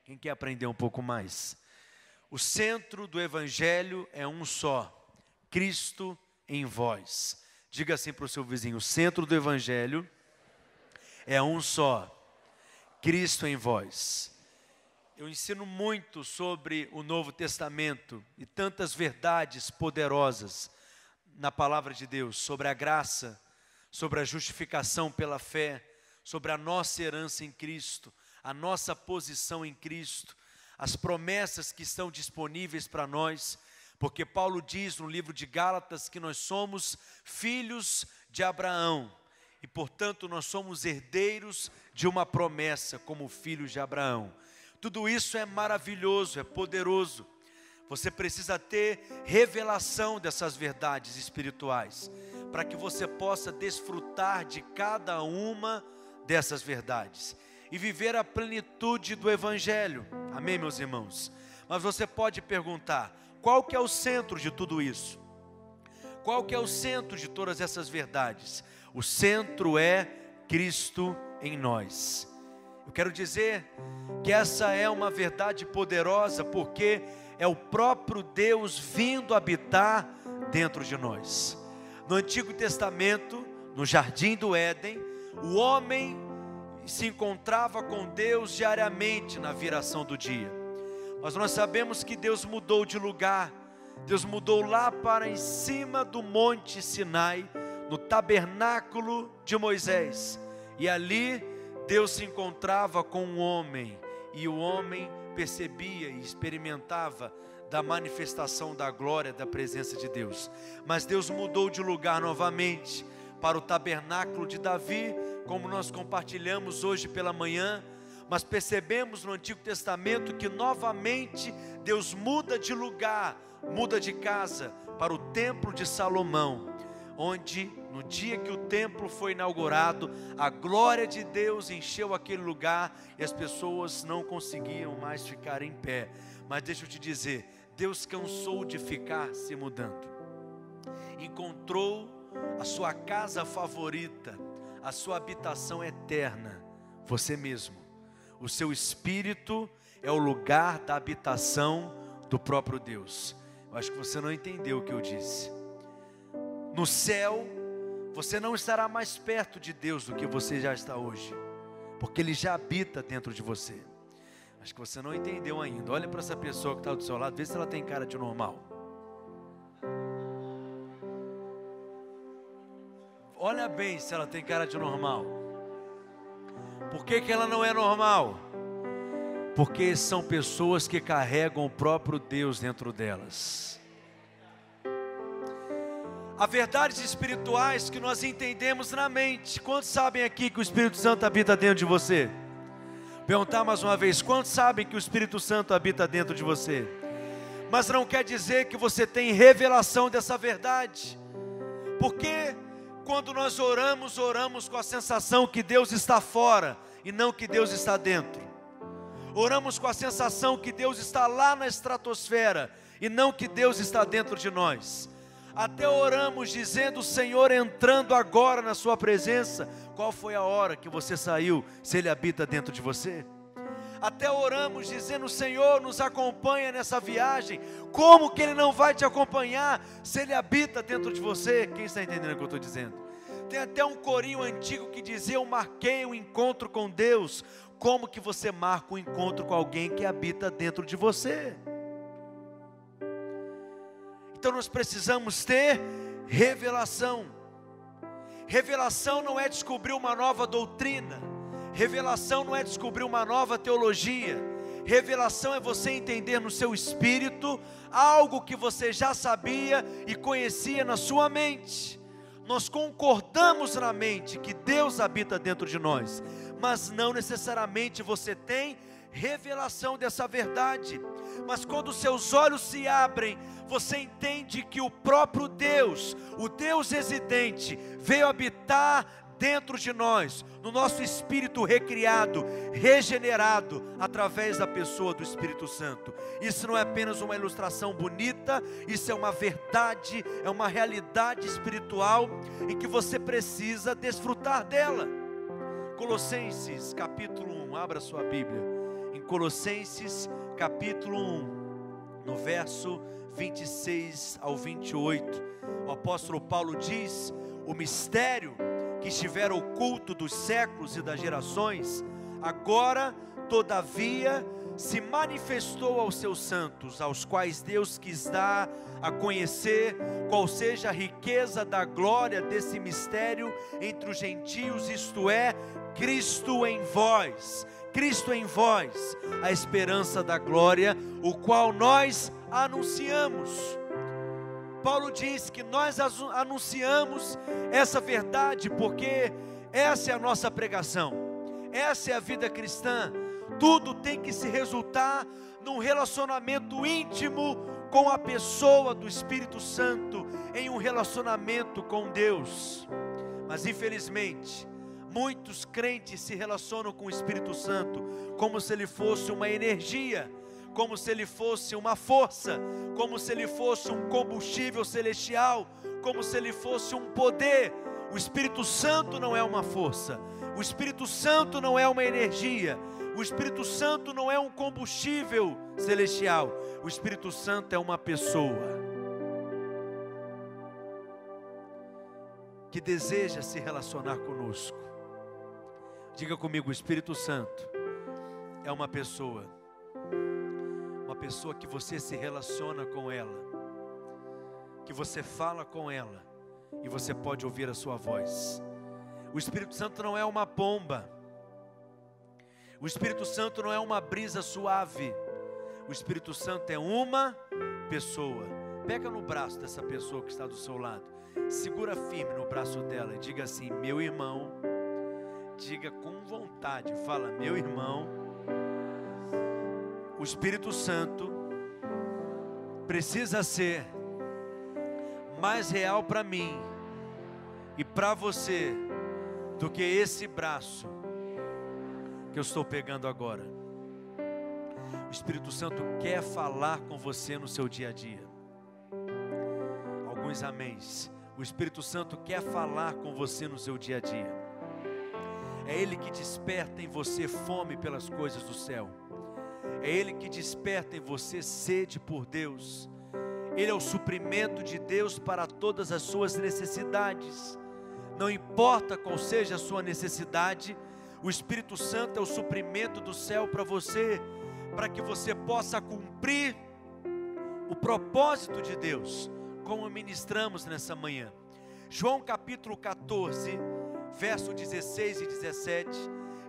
Quem quer aprender um pouco mais? O centro do Evangelho é um só: Cristo em vós. Diga assim para o seu vizinho: o centro do Evangelho é um só: Cristo em vós. Eu ensino muito sobre o Novo Testamento e tantas verdades poderosas na palavra de Deus, sobre a graça, sobre a justificação pela fé, sobre a nossa herança em Cristo, a nossa posição em Cristo, as promessas que estão disponíveis para nós, porque Paulo diz no livro de Gálatas que nós somos filhos de Abraão e, portanto, nós somos herdeiros de uma promessa como filhos de Abraão. Tudo isso é maravilhoso, é poderoso. Você precisa ter revelação dessas verdades espirituais, para que você possa desfrutar de cada uma dessas verdades e viver a plenitude do Evangelho. Amém, meus irmãos? Mas você pode perguntar: qual que é o centro de tudo isso? Qual que é o centro de todas essas verdades? O centro é Cristo em nós. Eu quero dizer que essa é uma verdade poderosa, porque é o próprio Deus vindo habitar dentro de nós. No Antigo Testamento, no Jardim do Éden, o homem se encontrava com Deus diariamente na viração do dia. Mas nós sabemos que Deus mudou de lugar. Deus mudou lá para em cima do Monte Sinai, no tabernáculo de Moisés. E ali Deus se encontrava com o homem, e o homem percebia e experimentava da manifestação da glória, da presença de Deus. Mas Deus mudou de lugar novamente para o tabernáculo de Davi, como nós compartilhamos hoje pela manhã. Mas percebemos no Antigo Testamento que novamente Deus muda de lugar, muda de casa para o templo de Salomão, onde no dia que o templo foi inaugurado, a glória de Deus encheu aquele lugar e as pessoas não conseguiam mais ficar em pé. Mas deixa eu te dizer, Deus cansou de ficar se mudando, encontrou a sua casa favorita, a sua habitação eterna, você mesmo. O seu espírito é o lugar da habitação do próprio Deus. Eu acho que você não entendeu o que eu disse. No céu, você não estará mais perto de Deus do que você já está hoje, porque Ele já habita dentro de você. Acho que você não entendeu ainda. Olha para essa pessoa que está do seu lado, vê se ela tem cara de normal. Olha bem se ela tem cara de normal. Por que ela não é normal? Porque são pessoas que carregam o próprio Deus dentro delas. Há verdades espirituais que nós entendemos na mente. Quantos sabem aqui que o Espírito Santo habita dentro de você? Perguntar mais uma vez: quantos sabem que o Espírito Santo habita dentro de você? Mas não quer dizer que você tem revelação dessa verdade. Porque quando nós oramos, oramos com a sensação que Deus está fora e não que Deus está dentro. Oramos com a sensação que Deus está lá na estratosfera e não que Deus está dentro de nós. Até oramos dizendo: Senhor, entrando agora na sua presença. Qual foi a hora que você saiu, se Ele habita dentro de você? Até oramos dizendo: Senhor, nos acompanha nessa viagem. Como que Ele não vai te acompanhar, se Ele habita dentro de você? Quem está entendendo o que eu estou dizendo? Tem até um corinho antigo que dizia: eu marquei um encontro com Deus. Como que você marca um encontro com alguém que habita dentro de você? Então nós precisamos ter revelação. Revelação não é descobrir uma nova doutrina. Revelação não é descobrir uma nova teologia. Revelação é você entender no seu espírito algo que você já sabia e conhecia na sua mente. Nós concordamos na mente que Deus habita dentro de nós, mas não necessariamente você tem revelação dessa verdade. Mas quando os seus olhos se abrem, você entende que o próprio Deus, o Deus residente, veio habitar dentro de nós, no nosso espírito recriado, regenerado, através da pessoa do Espírito Santo. Isso não é apenas uma ilustração bonita, isso é uma verdade, é uma realidade espiritual, em que você precisa desfrutar dela. Colossenses capítulo 1, abra sua Bíblia. Colossenses capítulo 1, no verso 26 ao 28, o apóstolo Paulo diz: o mistério que estivera oculto dos séculos e das gerações, agora, todavia, se manifestou aos seus santos, aos quais Deus quis dar a conhecer qual seja a riqueza da glória desse mistério entre os gentios, isto é, Cristo em vós, a esperança da glória, o qual nós anunciamos. Paulo diz que nós anunciamos essa verdade porque essa é a nossa pregação, essa é a vida cristã. Tudo tem que se resultar num relacionamento íntimo com a pessoa do Espírito Santo, em um relacionamento com Deus. Mas infelizmente, muitos crentes se relacionam com o Espírito Santo como se ele fosse uma energia, como se ele fosse uma força, como se ele fosse um combustível celestial, como se ele fosse um poder. O Espírito Santo não é uma força, o Espírito Santo não é uma energia, o Espírito Santo não é um combustível celestial, o Espírito Santo é uma pessoa que deseja se relacionar conosco. Diga comigo: o Espírito Santo é uma pessoa que você se relaciona com ela, que você fala com ela e você pode ouvir a sua voz. O Espírito Santo não é uma pomba, o Espírito Santo não é uma brisa suave, o Espírito Santo é uma pessoa. Pega no braço dessa pessoa que está do seu lado, segura firme no braço dela e diga assim: meu irmão. Diga com vontade, fala: meu irmão, o Espírito Santo precisa ser mais real para mim e para você do que esse braço que eu estou pegando agora. O Espírito Santo quer falar com você no seu dia a dia. Alguns améns. O Espírito Santo quer falar com você no seu dia a dia. É Ele que desperta em você fome pelas coisas do céu. É Ele que desperta em você sede por Deus. Ele é o suprimento de Deus para todas as suas necessidades. Não importa qual seja a sua necessidade, o Espírito Santo é o suprimento do céu para você, para que você possa cumprir o propósito de Deus, como ministramos nessa manhã. João capítulo 14, verso 16 e 17,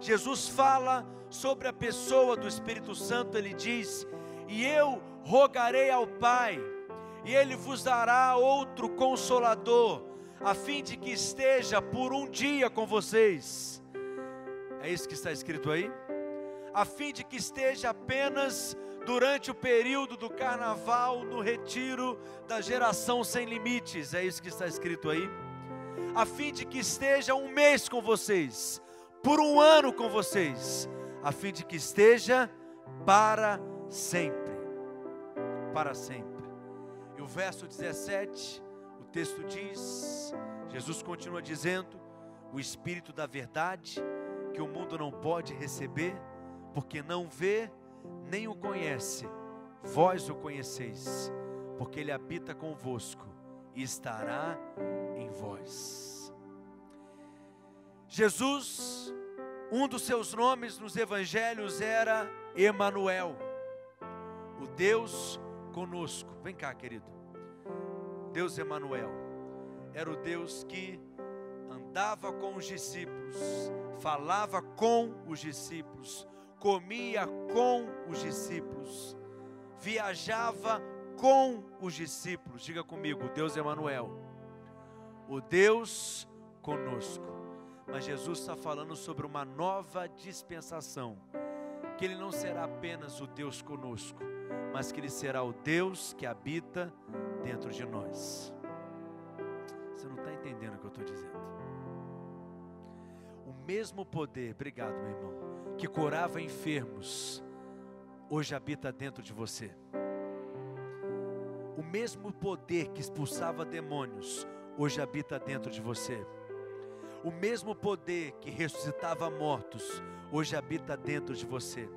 Jesus fala sobre a pessoa do Espírito Santo. Ele diz: e eu rogarei ao Pai, e Ele vos dará outro Consolador, a fim de que esteja por um dia com vocês. É isso que está escrito aí? A fim de que esteja apenas durante o período do carnaval, no retiro da geração sem limites. É isso que está escrito aí? A fim de que esteja um mês com vocês, por um ano com vocês, a fim de que esteja para sempre. Para sempre. E o verso 17, o texto diz, Jesus continua dizendo: o Espírito da verdade, que o mundo não pode receber, porque não vê, nem o conhece, vós o conheceis, porque Ele habita convosco e estará em vós. Jesus, um dos seus nomes nos evangelhos era Emanuel, o Deus conosco. Vem cá, querido. Deus Emanuel era o Deus que andava com os discípulos, falava com os discípulos, comia com os discípulos, viajava com os discípulos. Diga comigo: Deus Emanuel, o Deus conosco. Mas Jesus está falando sobre uma nova dispensação, que Ele não será apenas o Deus conosco, mas que Ele será o Deus que habita dentro de nós. Você não está entendendo o que eu estou dizendo? O mesmo poder, obrigado meu irmão, que curava enfermos, hoje habita dentro de você. O mesmo poder que expulsava demônios, hoje habita dentro de você. O mesmo poder que ressuscitava mortos, hoje habita dentro de você.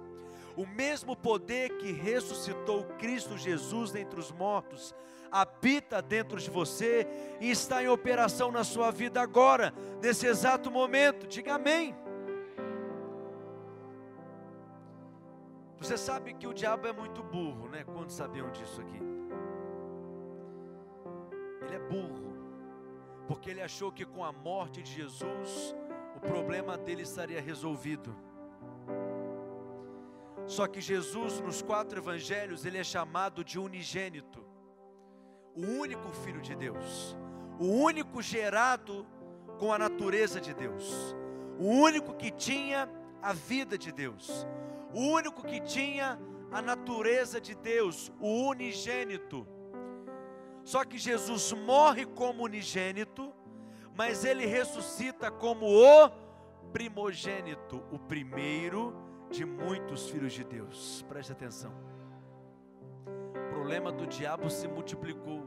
O mesmo poder que ressuscitou Cristo Jesus dentre os mortos habita dentro de você e está em operação na sua vida agora, nesse exato momento. Diga amém. Você sabe que o diabo é muito burro, né? Quantos sabiam disso aqui? Ele é burro, porque ele achou que com a morte de Jesus, o problema dele estaria resolvido. Só que Jesus, nos 4 evangelhos, ele é chamado de unigênito, o único Filho de Deus, o único gerado com a natureza de Deus, o único que tinha a vida de Deus, o único que tinha a natureza de Deus, o unigênito. Só que Jesus morre como unigênito, mas ele ressuscita como o primogênito, o primeiro de muitos filhos de Deus. Preste atenção. O problema do diabo se multiplicou,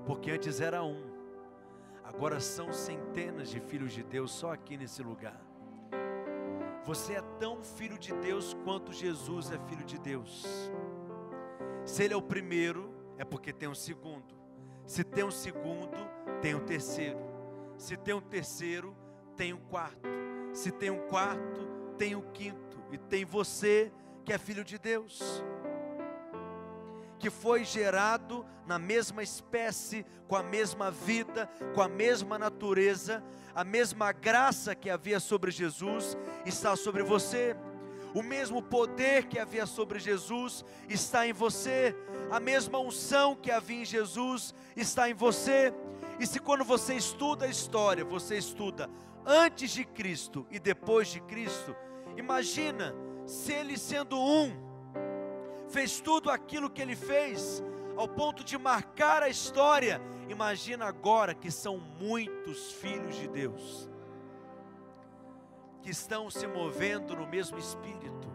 porque antes era um, agora são centenas de filhos de Deus só aqui nesse lugar. Você é tão filho de Deus quanto Jesus é filho de Deus. Se ele é o primeiro, é porque tem um segundo. Se tem um segundo, tem um terceiro. Se tem um terceiro, tem um quarto. Se tem um quarto, tem um quinto. E tem você que é filho de Deus, que foi gerado na mesma espécie, com a mesma vida, com a mesma natureza. A mesma graça que havia sobre Jesus está sobre você. O mesmo poder que havia sobre Jesus está em você. A mesma unção que havia em Jesus está em você. E se quando você estuda a história, você estuda antes de Cristo e depois de Cristo, imagina se ele sendo um, fez tudo aquilo que ele fez, ao ponto de marcar a história. Imagina agora que são muitos filhos de Deus, que estão se movendo no mesmo espírito.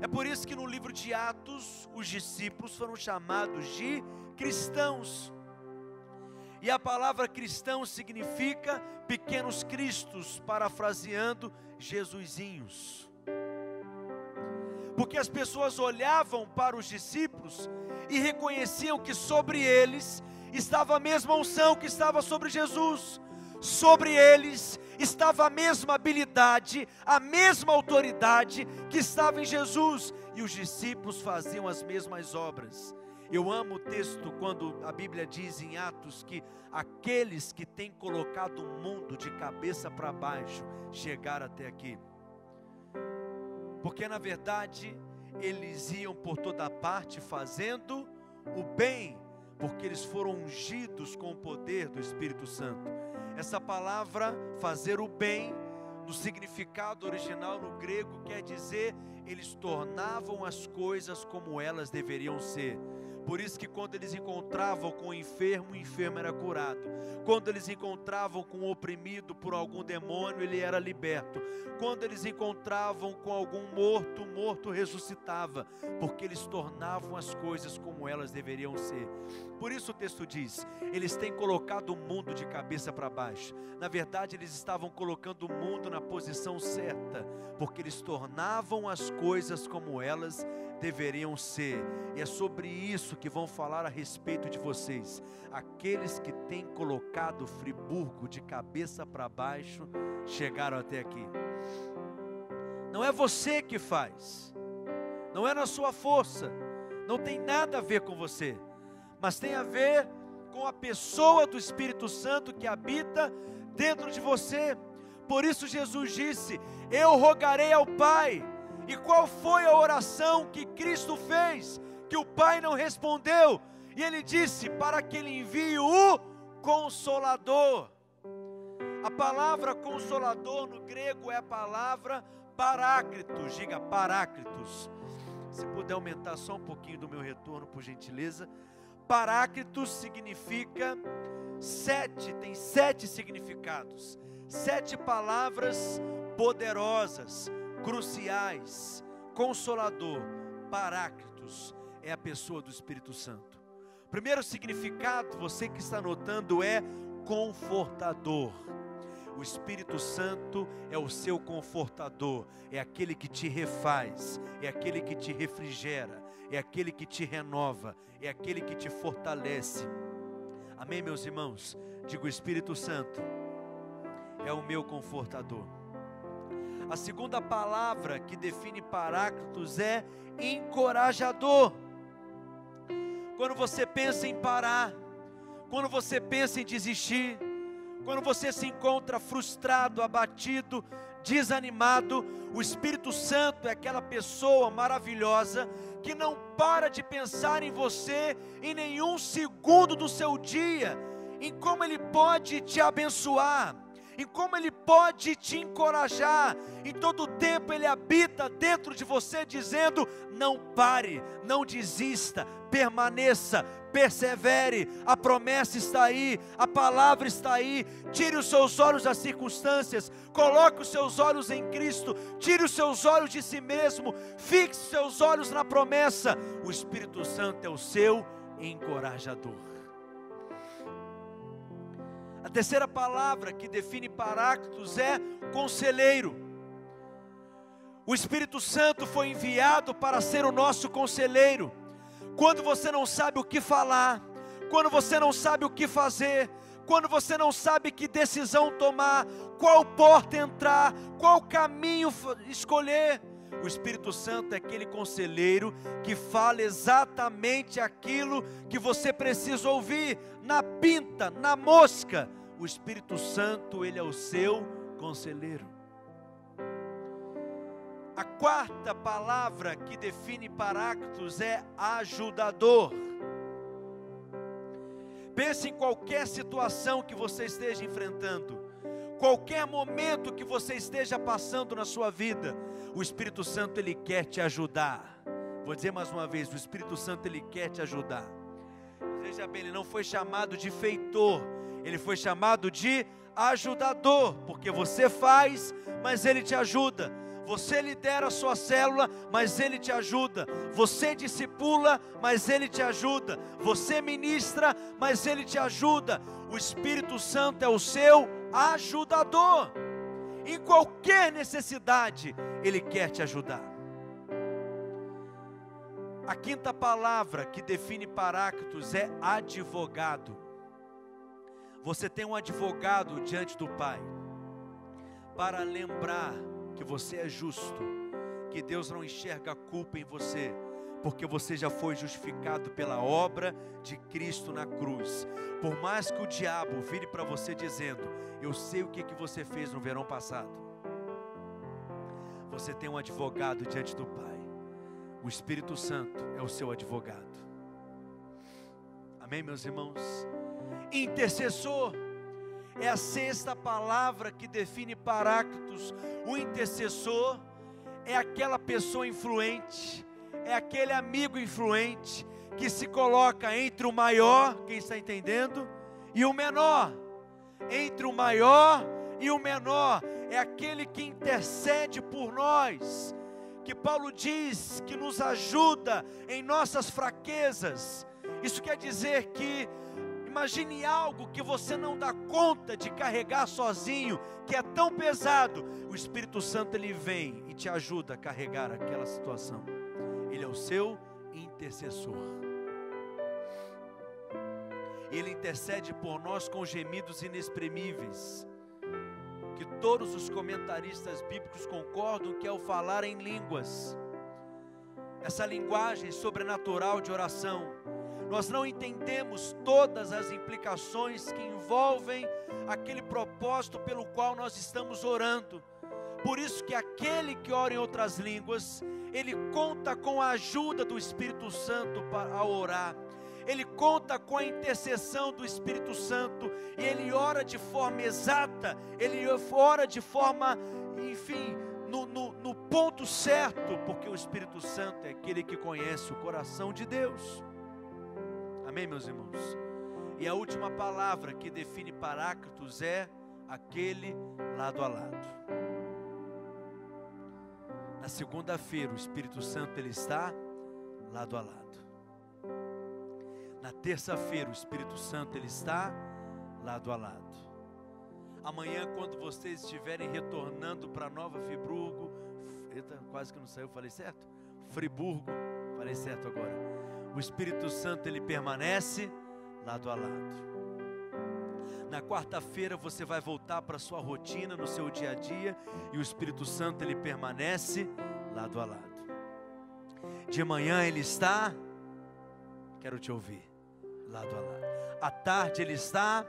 É por isso que no livro de Atos, os discípulos foram chamados de cristãos. E a palavra cristão significa pequenos cristos, parafraseando Jesusinhos. Porque as pessoas olhavam para os discípulos e reconheciam que sobre eles estava a mesma unção que estava sobre Jesus. Sobre eles estava a mesma habilidade, a mesma autoridade que estava em Jesus. E os discípulos faziam as mesmas obras. Eu amo o texto quando a Bíblia diz em Atos que aqueles que têm colocado o mundo de cabeça para baixo chegaram até aqui. Porque na verdade eles iam por toda parte fazendo o bem, porque eles foram ungidos com o poder do Espírito Santo. Essa palavra fazer o bem, no significado original no grego, quer dizer, eles tornavam as coisas como elas deveriam ser. Por isso que quando eles encontravam com o enfermo era curado. Quando eles encontravam com o oprimido por algum demônio, ele era liberto. Quando eles encontravam com algum morto, o morto ressuscitava. Porque eles tornavam as coisas como elas deveriam ser. Por isso o texto diz, eles têm colocado o mundo de cabeça para baixo. Na verdade, eles estavam colocando o mundo na posição certa, porque eles tornavam as coisas como elas deveriam ser. E é sobre isso que vão falar a respeito de vocês. Aqueles que têm colocado Friburgo de cabeça para baixo chegaram até aqui. Não é você que faz, não é na sua força, não tem nada a ver com você, mas tem a ver com a pessoa do Espírito Santo que habita dentro de você. Por isso Jesus disse, eu rogarei ao Pai. E qual foi a oração que Cristo fez, que o Pai não respondeu? E ele disse, para que ele envie o Consolador. A palavra Consolador no grego é a palavra Paráclitos. Diga Paráclitos. Se puder aumentar só um pouquinho do meu retorno, por gentileza. Paráclitos significa tem 7 significados. 7 palavras poderosas, cruciais. Consolador, Paráclitos, é a pessoa do Espírito Santo. Primeiro significado, você que está anotando, é confortador. O Espírito Santo é o seu confortador, é aquele que te refaz, é aquele que te refrigera, é aquele que te renova, é aquele que te fortalece. Amém, meus irmãos? Digo, o Espírito Santo é o meu confortador. A segunda palavra que define Paráclitos é encorajador. Quando você pensa em parar, quando você pensa em desistir, quando você se encontra frustrado, abatido, desanimado, o Espírito Santo é aquela pessoa maravilhosa que não para de pensar em você em nenhum segundo do seu dia, em como Ele pode te abençoar, em como Ele pode te encorajar. Em todo o tempo Ele habita dentro de você dizendo: não pare, não desista, permaneça, persevere, a promessa está aí, a palavra está aí. Tire os seus olhos das circunstâncias, coloque os seus olhos em Cristo, tire os seus olhos de si mesmo, fixe os seus olhos na promessa. O Espírito Santo é o seu encorajador. A terceira palavra que define Paráclitos é conselheiro. O Espírito Santo foi enviado para ser o nosso conselheiro. Quando você não sabe o que falar, quando você não sabe o que fazer, quando você não sabe que decisão tomar, qual porta entrar, qual caminho escolher, o Espírito Santo é aquele conselheiro que fala exatamente aquilo que você precisa ouvir, na pinta, na mosca. O Espírito Santo, Ele é o seu conselheiro. A quarta palavra que define Paráclitos é ajudador. Pense em qualquer situação que você esteja enfrentando, qualquer momento que você esteja passando na sua vida, o Espírito Santo, Ele quer te ajudar. Vou dizer mais uma vez, o Espírito Santo, Ele quer te ajudar. Veja bem, Ele não foi chamado de feitor, Ele foi chamado de ajudador, porque você faz, mas Ele te ajuda. Você lidera a sua célula, mas Ele te ajuda. Você discipula, mas Ele te ajuda. Você ministra, mas Ele te ajuda. O Espírito Santo é o seu ajudador. Em qualquer necessidade, Ele quer te ajudar. A quinta palavra que define Paráclitos é advogado. Você tem um advogado diante do Pai, para lembrar que você é justo, que Deus não enxerga culpa em você, porque você já foi justificado pela obra de Cristo na cruz. Por mais que o diabo vire para você dizendo: eu sei o que você fez no verão passado, você tem um advogado diante do Pai. O Espírito Santo é o seu advogado. Amém, meus irmãos? Intercessor é a sexta palavra que define Paráclitos. O intercessor é aquela pessoa influente, é aquele amigo influente que se coloca entre o maior, quem está entendendo, e o menor. Entre o maior e o menor, é aquele que intercede por nós, que Paulo diz que nos ajuda em nossas fraquezas. Isso quer dizer que, imagine algo que você não dá conta de carregar sozinho, que é tão pesado, o Espírito Santo, Ele vem e te ajuda a carregar aquela situação. Ele é o seu intercessor. Ele intercede por nós com gemidos inexprimíveis, que todos os comentaristas bíblicos concordam que é o falar em línguas. Essa linguagem sobrenatural de oração, nós não entendemos todas as implicações que envolvem aquele propósito pelo qual nós estamos orando. Por isso que aquele que ora em outras línguas, ele conta com a ajuda do Espírito Santo para orar. Ele conta com a intercessão do Espírito Santo, e ele ora de forma exata, ele ora de forma, enfim, no ponto certo, porque o Espírito Santo é aquele que conhece o coração de Deus. Amém, meus irmãos? E a última palavra que define Paráclitos é aquele lado a lado. Na segunda-feira, o Espírito Santo, ele está lado a lado. Na terça-feira, o Espírito Santo, ele está lado a lado. Amanhã, quando vocês estiverem retornando para Nova Friburgo, eita, quase que não saiu, falei certo? Friburgo, falei certo agora. O Espírito Santo, ele permanece lado a lado. Na quarta-feira você vai voltar para a sua rotina, no seu dia a dia, e o Espírito Santo, ele permanece lado a lado. De manhã ele está, quero te ouvir, lado a lado. À tarde ele está,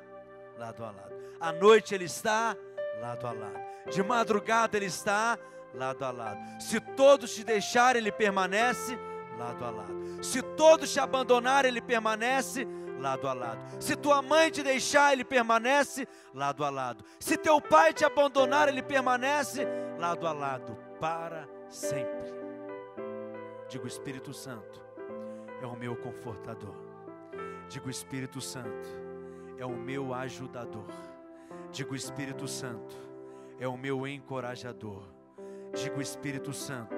lado a lado. À noite ele está, lado a lado. De madrugada ele está, lado a lado. Se todos te deixarem, ele permanece lado a lado. Se todos te abandonarem, ele permanece lado a lado. Se tua mãe te deixar, ele permanece lado a lado. Se teu pai te abandonar, ele permanece lado a lado, para sempre. Digo, o Espírito Santo é o meu confortador. Digo, o Espírito Santo é o meu ajudador. Digo, o Espírito Santo é o meu encorajador. Digo, o Espírito Santo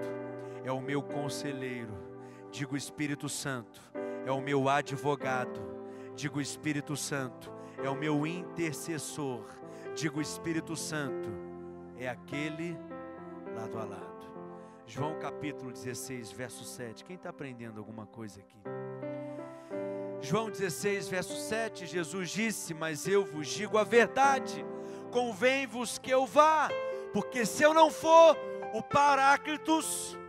é o meu conselheiro. Digo, o Espírito Santo é o meu advogado. Digo, o Espírito Santo é o meu intercessor. Digo, o Espírito Santo é aquele lado a lado. João capítulo 16, verso 7. Quem está aprendendo alguma coisa aqui? João 16, verso 7, Jesus disse: mas eu vos digo a verdade, convém-vos que eu vá, porque se eu não for, o Paráclitos,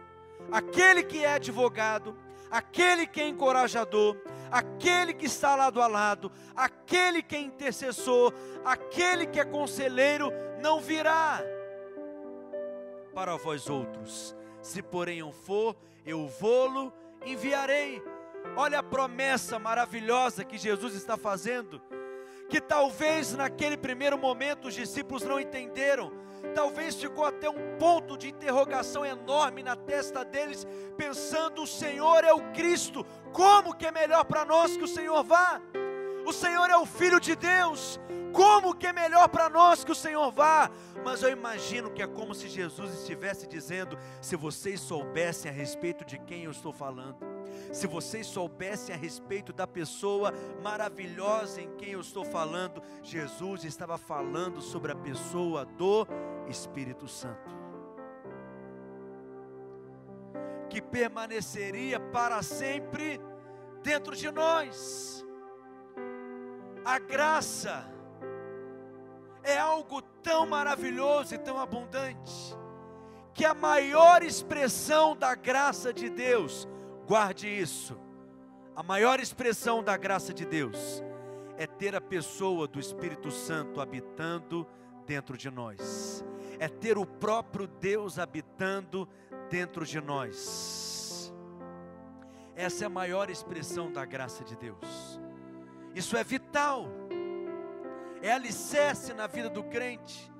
aquele que é advogado, aquele que é encorajador, aquele que está lado a lado, aquele que é intercessor, aquele que é conselheiro, não virá para vós outros. Se porém eu for, eu vou-lo enviarei. Olha a promessa maravilhosa que Jesus está fazendo, que talvez naquele primeiro momento os discípulos não entenderam, talvez ficou até um ponto de interrogação enorme na testa deles, pensando: o Senhor é o Cristo, como que é melhor para nós que o Senhor vá? O Senhor é o Filho de Deus, como que é melhor para nós que o Senhor vá? Mas eu imagino que é como se Jesus estivesse dizendo: se vocês soubessem a respeito de quem eu estou falando, se vocês soubessem a respeito da pessoa maravilhosa em quem eu estou falando, Jesus estava falando sobre a pessoa do Espírito Santo, que permaneceria para sempre dentro de nós. A graça é algo tão maravilhoso e tão abundante, que a maior expressão da graça de Deus, guarde isso, a maior expressão da graça de Deus é ter a pessoa do Espírito Santo habitando dentro de nós, é ter o próprio Deus habitando dentro de nós. Essa é a maior expressão da graça de Deus. Isso é vital, é alicerce na vida do crente,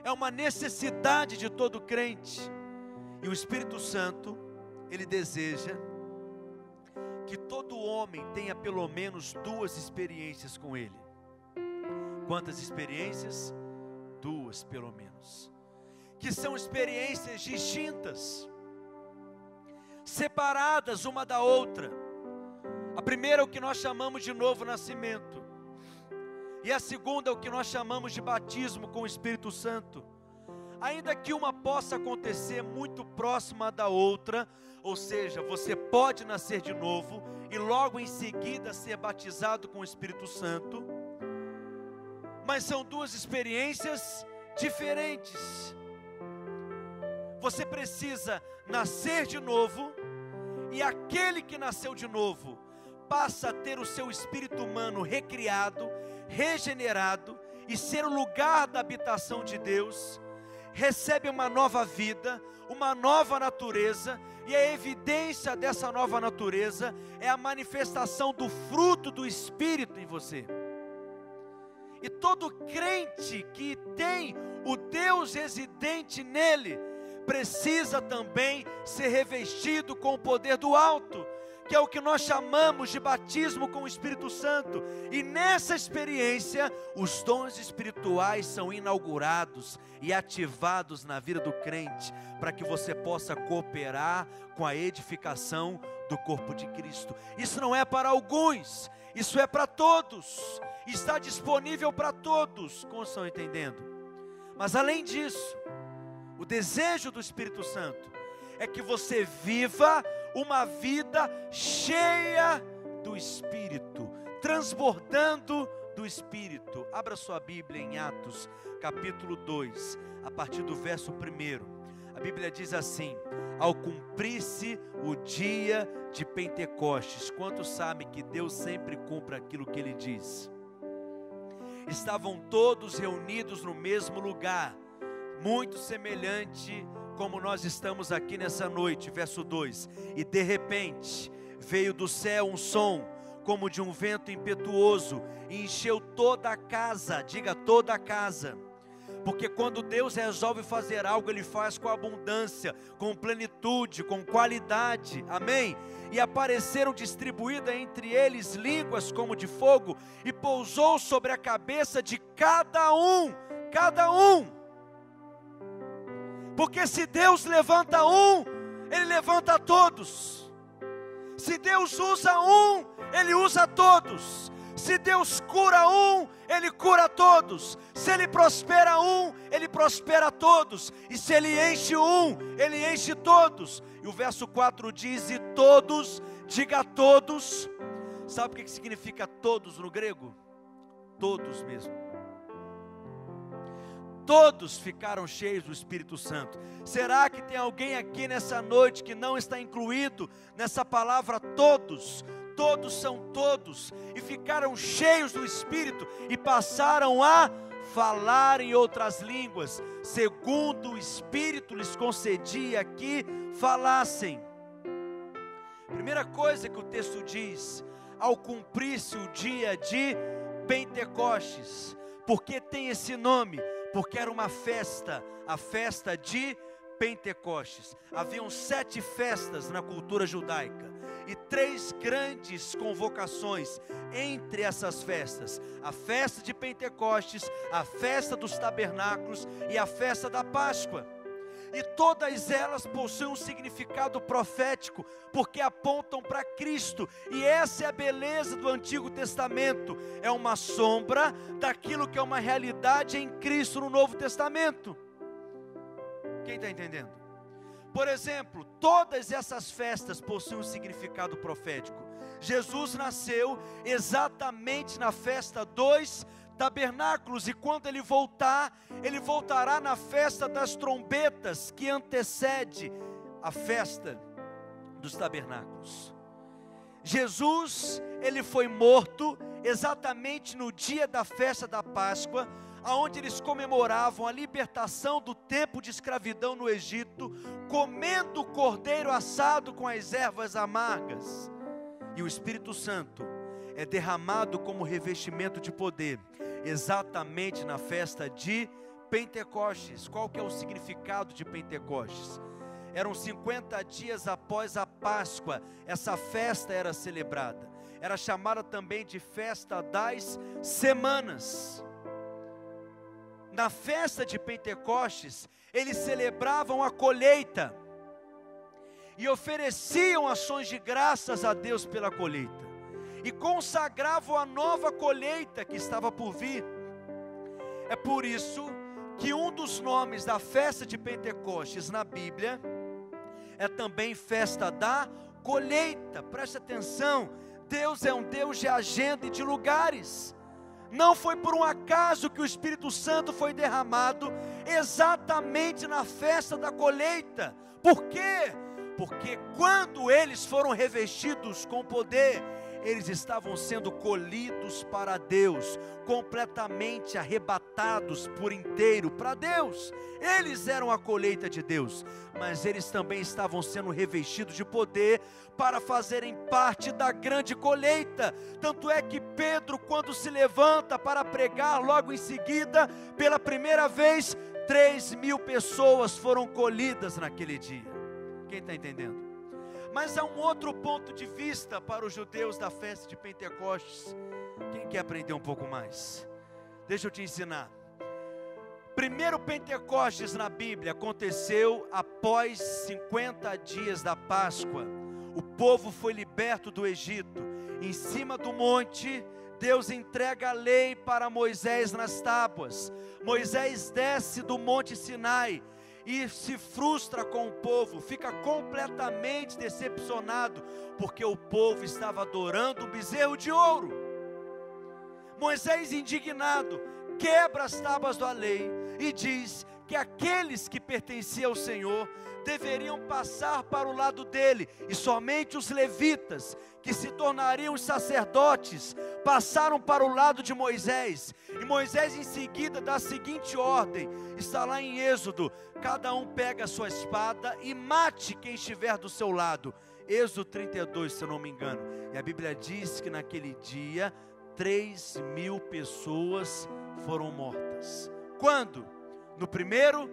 é uma necessidade de todo crente. E o Espírito Santo, ele deseja que todo homem tenha pelo menos 2 experiências com ele. Quantas experiências? 2 pelo menos, que são experiências distintas, separadas uma da outra. A primeira é o que nós chamamos de novo nascimento, e a segunda é o que nós chamamos de batismo com o Espírito Santo. Ainda que uma possa acontecer muito próxima da outra, ou seja, você pode nascer de novo e logo em seguida ser batizado com o Espírito Santo, mas são 2 experiências diferentes. Você precisa nascer de novo, e aquele que nasceu de novo passa a ter o seu espírito humano recriado, regenerado, e ser o lugar da habitação de Deus, recebe uma nova vida, uma nova natureza, e a evidência dessa nova natureza é a manifestação do fruto do Espírito em você. E todo crente que tem o Deus residente nele, precisa também ser revestido com o poder do alto, que é o que nós chamamos de batismo com o Espírito Santo. E nessa experiência, os dons espirituais são inaugurados e ativados na vida do crente, para que você possa cooperar com a edificação do corpo de Cristo. Isso não é para alguns, isso é para todos, está disponível para todos. Como estão entendendo? Mas além disso, o desejo do Espírito Santo é que você viva uma vida cheia do Espírito, transbordando do Espírito. Abra sua Bíblia em Atos, capítulo 2, a partir do verso 1. A Bíblia diz assim: ao cumprir-se o dia de Pentecostes. Quantos sabem que Deus sempre cumpre aquilo que Ele diz? Estavam todos reunidos no mesmo lugar, muito semelhante como nós estamos aqui nessa noite. Verso 2: e de repente veio do céu um som como de um vento impetuoso e encheu toda a casa. Diga, toda a casa. Porque quando Deus resolve fazer algo, Ele faz com abundância, com plenitude, com qualidade, amém? E apareceram distribuídas entre eles línguas como de fogo, e pousou sobre a cabeça de cada um, porque se Deus levanta um, Ele levanta todos. Se Deus usa um, Ele usa todos. Se Deus cura um, Ele cura todos. Se Ele prospera um, Ele prospera todos. E se Ele enche um, Ele enche todos. E o verso 4 diz: e todos, diga todos. Sabe o que significa todos no grego? Todos mesmo. Todos ficaram cheios do Espírito Santo. Será que tem alguém aqui nessa noite que não está incluído nessa palavra todos? Todos são todos, e ficaram cheios do Espírito, e passaram a falar em outras línguas, segundo o Espírito lhes concedia que falassem. Primeira coisa que o texto diz: ao cumprir-se o dia de Pentecostes. Por que tem esse nome? Porque era uma festa, a festa de Pentecostes. Haviam 7 festas na cultura judaica, e 3 grandes convocações entre essas festas: a festa de Pentecostes, a festa dos tabernáculos e a festa da Páscoa. E todas elas possuem um significado profético, porque apontam para Cristo, e essa é a beleza do Antigo Testamento, é uma sombra daquilo que é uma realidade em Cristo no Novo Testamento. Quem está entendendo? Por exemplo, todas essas festas possuem um significado profético. Jesus nasceu exatamente na festa dos tabernáculos, e quando Ele voltar, Ele voltará na festa das trombetas, que antecede a festa dos tabernáculos. Jesus, Ele foi morto exatamente no dia da festa da Páscoa, aonde eles comemoravam a libertação do tempo de escravidão no Egito, comendo o cordeiro assado com as ervas amargas. E o Espírito Santo é derramado como revestimento de poder, exatamente na festa de Pentecostes. Qual que é o significado de Pentecostes? Eram 50 dias após a Páscoa, essa festa era celebrada. Era chamada também de festa das semanas. Na festa de Pentecostes, eles celebravam a colheita e ofereciam ações de graças a Deus pela colheita, e consagravam a nova colheita que estava por vir. É por isso que um dos nomes da festa de Pentecostes na Bíblia é também festa da colheita. Preste atenção, Deus é um Deus de agenda e de lugares. Não foi por um acaso que o Espírito Santo foi derramado exatamente na festa da colheita. Por quê? Porque quando eles foram revestidos com poder, eles estavam sendo colhidos para Deus, completamente arrebatados por inteiro para Deus. Eles eram a colheita de Deus, mas eles também estavam sendo revestidos de poder para fazerem parte da grande colheita. Tanto é que Pedro, quando se levanta para pregar, logo em seguida, pela primeira vez, 3.000 pessoas foram colhidas naquele dia. Quem está entendendo? Mas há um outro ponto de vista para os judeus da festa de Pentecostes. Quem quer aprender um pouco mais? Deixa eu te ensinar. Primeiro Pentecostes na Bíblia aconteceu após 50 dias da Páscoa. O povo foi liberto do Egito. Em cima do monte, Deus entrega a lei para Moisés nas tábuas. Moisés desce do Monte Sinai e se frustra com o povo, fica completamente decepcionado, porque o povo estava adorando um bezerro de ouro. Moisés, indignado, quebra as tábuas da lei e diz que aqueles que pertenciam ao Senhor deveriam passar para o lado dele, e somente os levitas, que se tornariam os sacerdotes, passaram para o lado de Moisés. E Moisés em seguida dá a seguinte ordem, está lá em Êxodo: cada um pega a sua espada e mate quem estiver do seu lado. Êxodo 32, se eu não me engano. E a Bíblia diz que naquele dia 3.000 pessoas foram mortas. Quando? No primeiro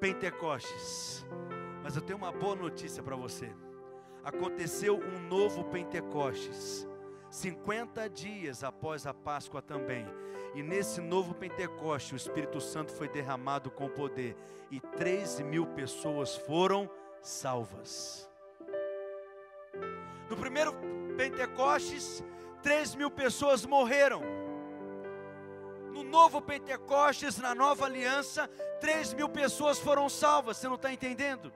Pentecostes. Mas eu tenho uma boa notícia para você. Aconteceu um novo Pentecostes, 50 dias após a Páscoa também. E nesse novo Pentecostes, o Espírito Santo foi derramado com poder, e 3.000 pessoas foram salvas. No primeiro Pentecostes, 3.000 pessoas morreram. No novo Pentecostes, na nova aliança, 3.000 pessoas foram salvas. Você não está entendendo?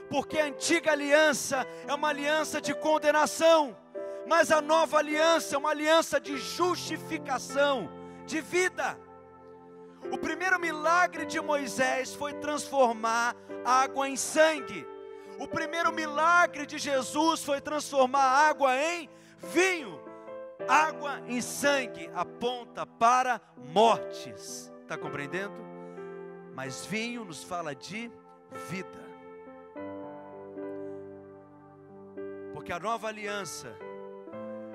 Porque a antiga aliança é uma aliança de condenação, mas a nova aliança é uma aliança de justificação, de vida. O primeiro milagre de Moisés foi transformar água em sangue. O primeiro milagre de Jesus foi transformar água em vinho. Água em sangue aponta para mortes, está compreendendo? Mas vinho nos fala de vida. Porque a nova aliança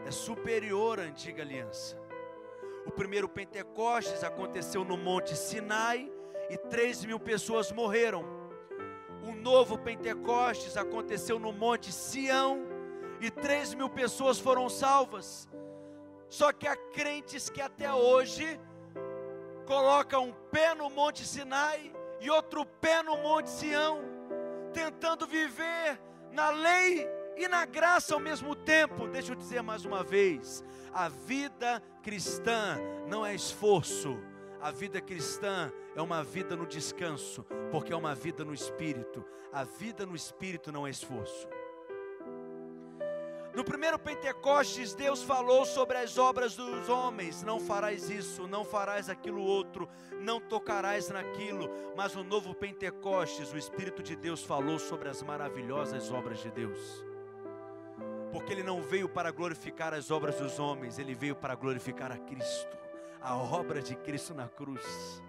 é superior à antiga aliança. O primeiro Pentecostes aconteceu no Monte Sinai e 3.000 pessoas morreram. O novo Pentecostes aconteceu no Monte Sião e 3.000 pessoas foram salvas. Só que há crentes que até hoje colocam um pé no Monte Sinai e outro pé no Monte Sião, tentando viver na lei e na graça ao mesmo tempo. Deixa eu dizer mais uma vez, a vida cristã não é esforço, a vida cristã é uma vida no descanso, porque é uma vida no Espírito. A vida no Espírito não é esforço. No primeiro Pentecostes, Deus falou sobre as obras dos homens: não farás isso, não farás aquilo outro, não tocarás naquilo. Mas no novo Pentecostes, o Espírito de Deus falou sobre as maravilhosas obras de Deus. Porque Ele não veio para glorificar as obras dos homens, Ele veio para glorificar a Cristo, a obra de Cristo na cruz.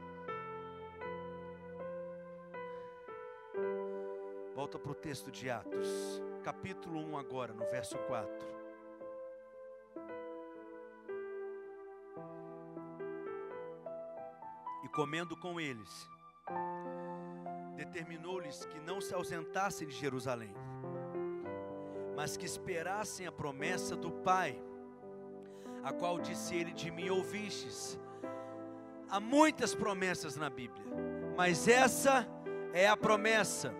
Volta para o texto de Atos, capítulo 1 agora, no verso 4. E comendo com eles, determinou-lhes que não se ausentassem de Jerusalém, mas que esperassem a promessa do Pai, a qual disse ele: de mim ouvistes. Há muitas promessas na Bíblia, mas essa é a promessa,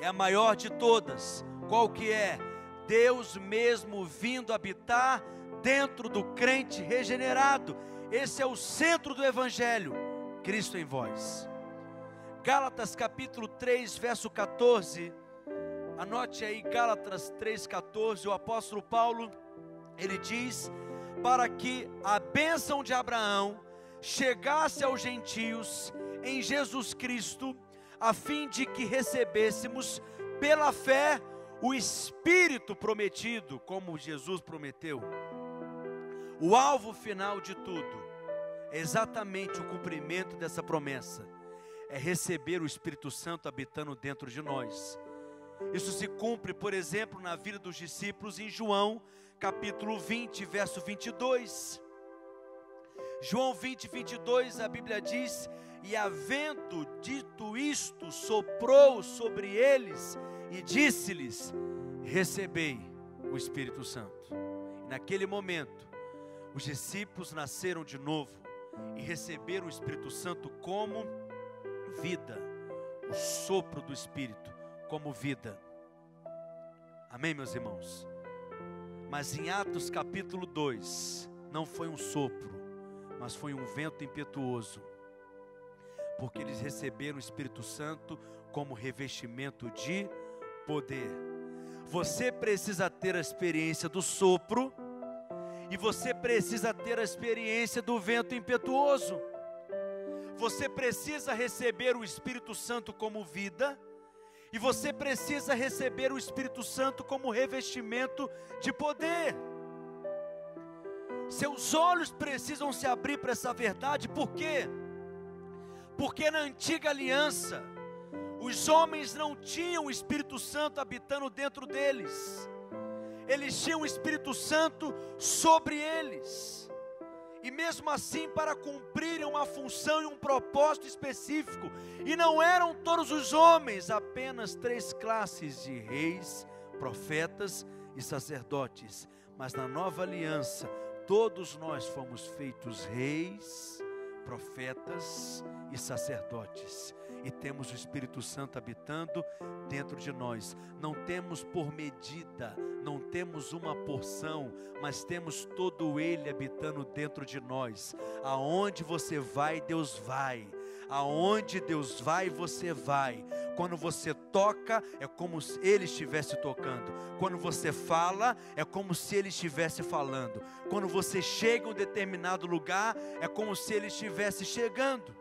é a maior de todas. Qual que é? Deus mesmo vindo habitar dentro do crente regenerado. Esse é o centro do Evangelho, Cristo em vós. Gálatas capítulo 3, verso 14, anote aí, Gálatas 3,14, o apóstolo Paulo, ele diz: para que a bênção de Abraão chegasse aos gentios em Jesus Cristo, a fim de que recebêssemos pela fé o Espírito prometido, como Jesus prometeu. O alvo final de tudo é exatamente o cumprimento dessa promessa, é receber o Espírito Santo habitando dentro de nós. Isso se cumpre, por exemplo, na vida dos discípulos em João, capítulo 20, verso 22. João 20, 22, a Bíblia diz: e havendo dito isto, soprou sobre eles e disse-lhes: recebei o Espírito Santo. E naquele momento, os discípulos nasceram de novo e receberam o Espírito Santo como vida, o sopro do Espírito como vida. Amém, meus irmãos? Mas em Atos capítulo 2, não foi um sopro, mas foi um vento impetuoso, porque eles receberam o Espírito Santo como revestimento de poder. Você precisa ter a experiência do sopro, e você precisa ter a experiência do vento impetuoso. Você precisa receber o Espírito Santo como vida, e você precisa receber o Espírito Santo como revestimento de poder. Seus olhos precisam se abrir para essa verdade. Por quê? Porque na antiga aliança, os homens não tinham o Espírito Santo habitando dentro deles. Eles tinham o Espírito Santo sobre eles. E mesmo assim, para cumprirem uma função e um propósito específico. E não eram todos os homens, apenas 3 classes de reis, profetas e sacerdotes. Mas na nova aliança, todos nós fomos feitos reis, profetas e sacerdotes. E temos o Espírito Santo habitando dentro de nós. Não temos por medida, não temos uma porção, mas temos todo Ele habitando dentro de nós. Aonde você vai, Deus vai. Aonde Deus vai, você vai. Quando você toca, é como se Ele estivesse tocando. Quando você fala, é como se Ele estivesse falando. Quando você chega em um determinado lugar, é como se Ele estivesse chegando.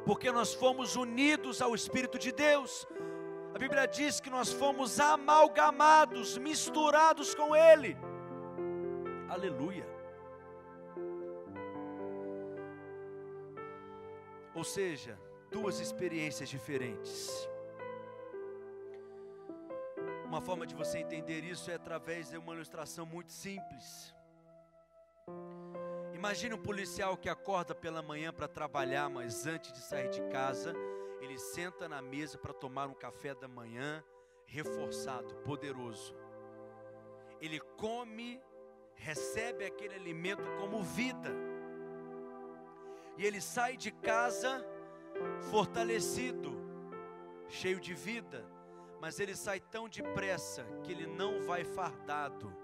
Porque nós fomos unidos ao Espírito de Deus. A Bíblia diz que nós fomos amalgamados, misturados com Ele. Aleluia. Ou seja, 2 experiências diferentes. Uma forma de você entender isso é através de uma ilustração muito simples. Imagine um policial que acorda pela manhã para trabalhar, mas antes de sair de casa, ele senta na mesa para tomar um café da manhã reforçado, poderoso. Ele come, recebe aquele alimento como vida. E ele sai de casa fortalecido, cheio de vida, mas ele sai tão depressa que ele não vai fardado.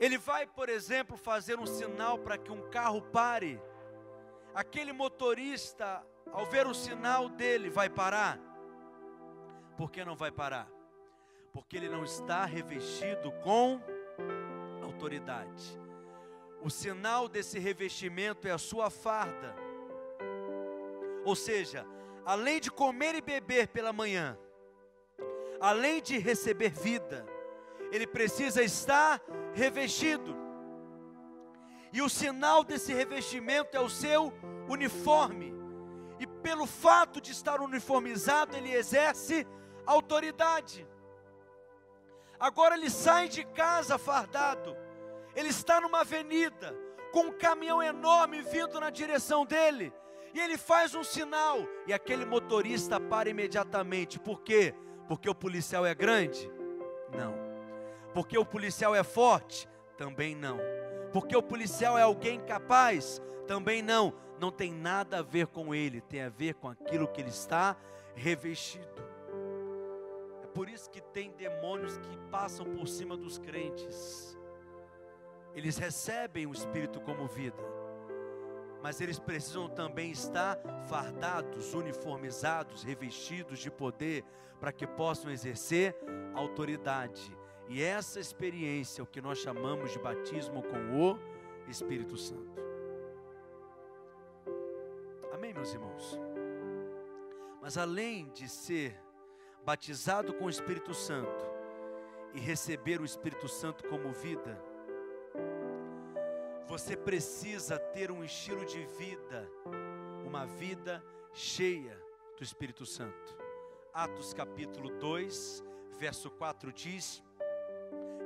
Ele vai, por exemplo, fazer um sinal para que um carro pare. Aquele motorista, ao ver o sinal dele, vai parar? Por que não vai parar? Porque ele não está revestido com autoridade. O sinal desse revestimento é a sua farda. Ou seja, além de comer e beber pela manhã, além de receber vida, ele precisa estar revestido. E o sinal desse revestimento é o seu uniforme. E pelo fato de estar uniformizado, ele exerce autoridade. Agora ele sai de casa fardado. Ele está numa avenida, com um caminhão enorme vindo na direção dele. E ele faz um sinal, e aquele motorista para imediatamente. Por quê? Porque o policial é grande? Não. Porque o policial é forte? Também não. Porque o policial é alguém capaz? Também não. Não tem nada a ver com ele, tem a ver com aquilo que ele está revestido. É por isso que tem demônios que passam por cima dos crentes. Eles recebem o Espírito como vida, mas eles precisam também estar fardados, uniformizados, revestidos de poder, para que possam exercer autoridade. E essa experiência é o que nós chamamos de batismo com o Espírito Santo. Amém, meus irmãos? Mas além de ser batizado com o Espírito Santo e receber o Espírito Santo como vida, você precisa ter um estilo de vida, uma vida cheia do Espírito Santo. Atos capítulo 2, verso 4 diz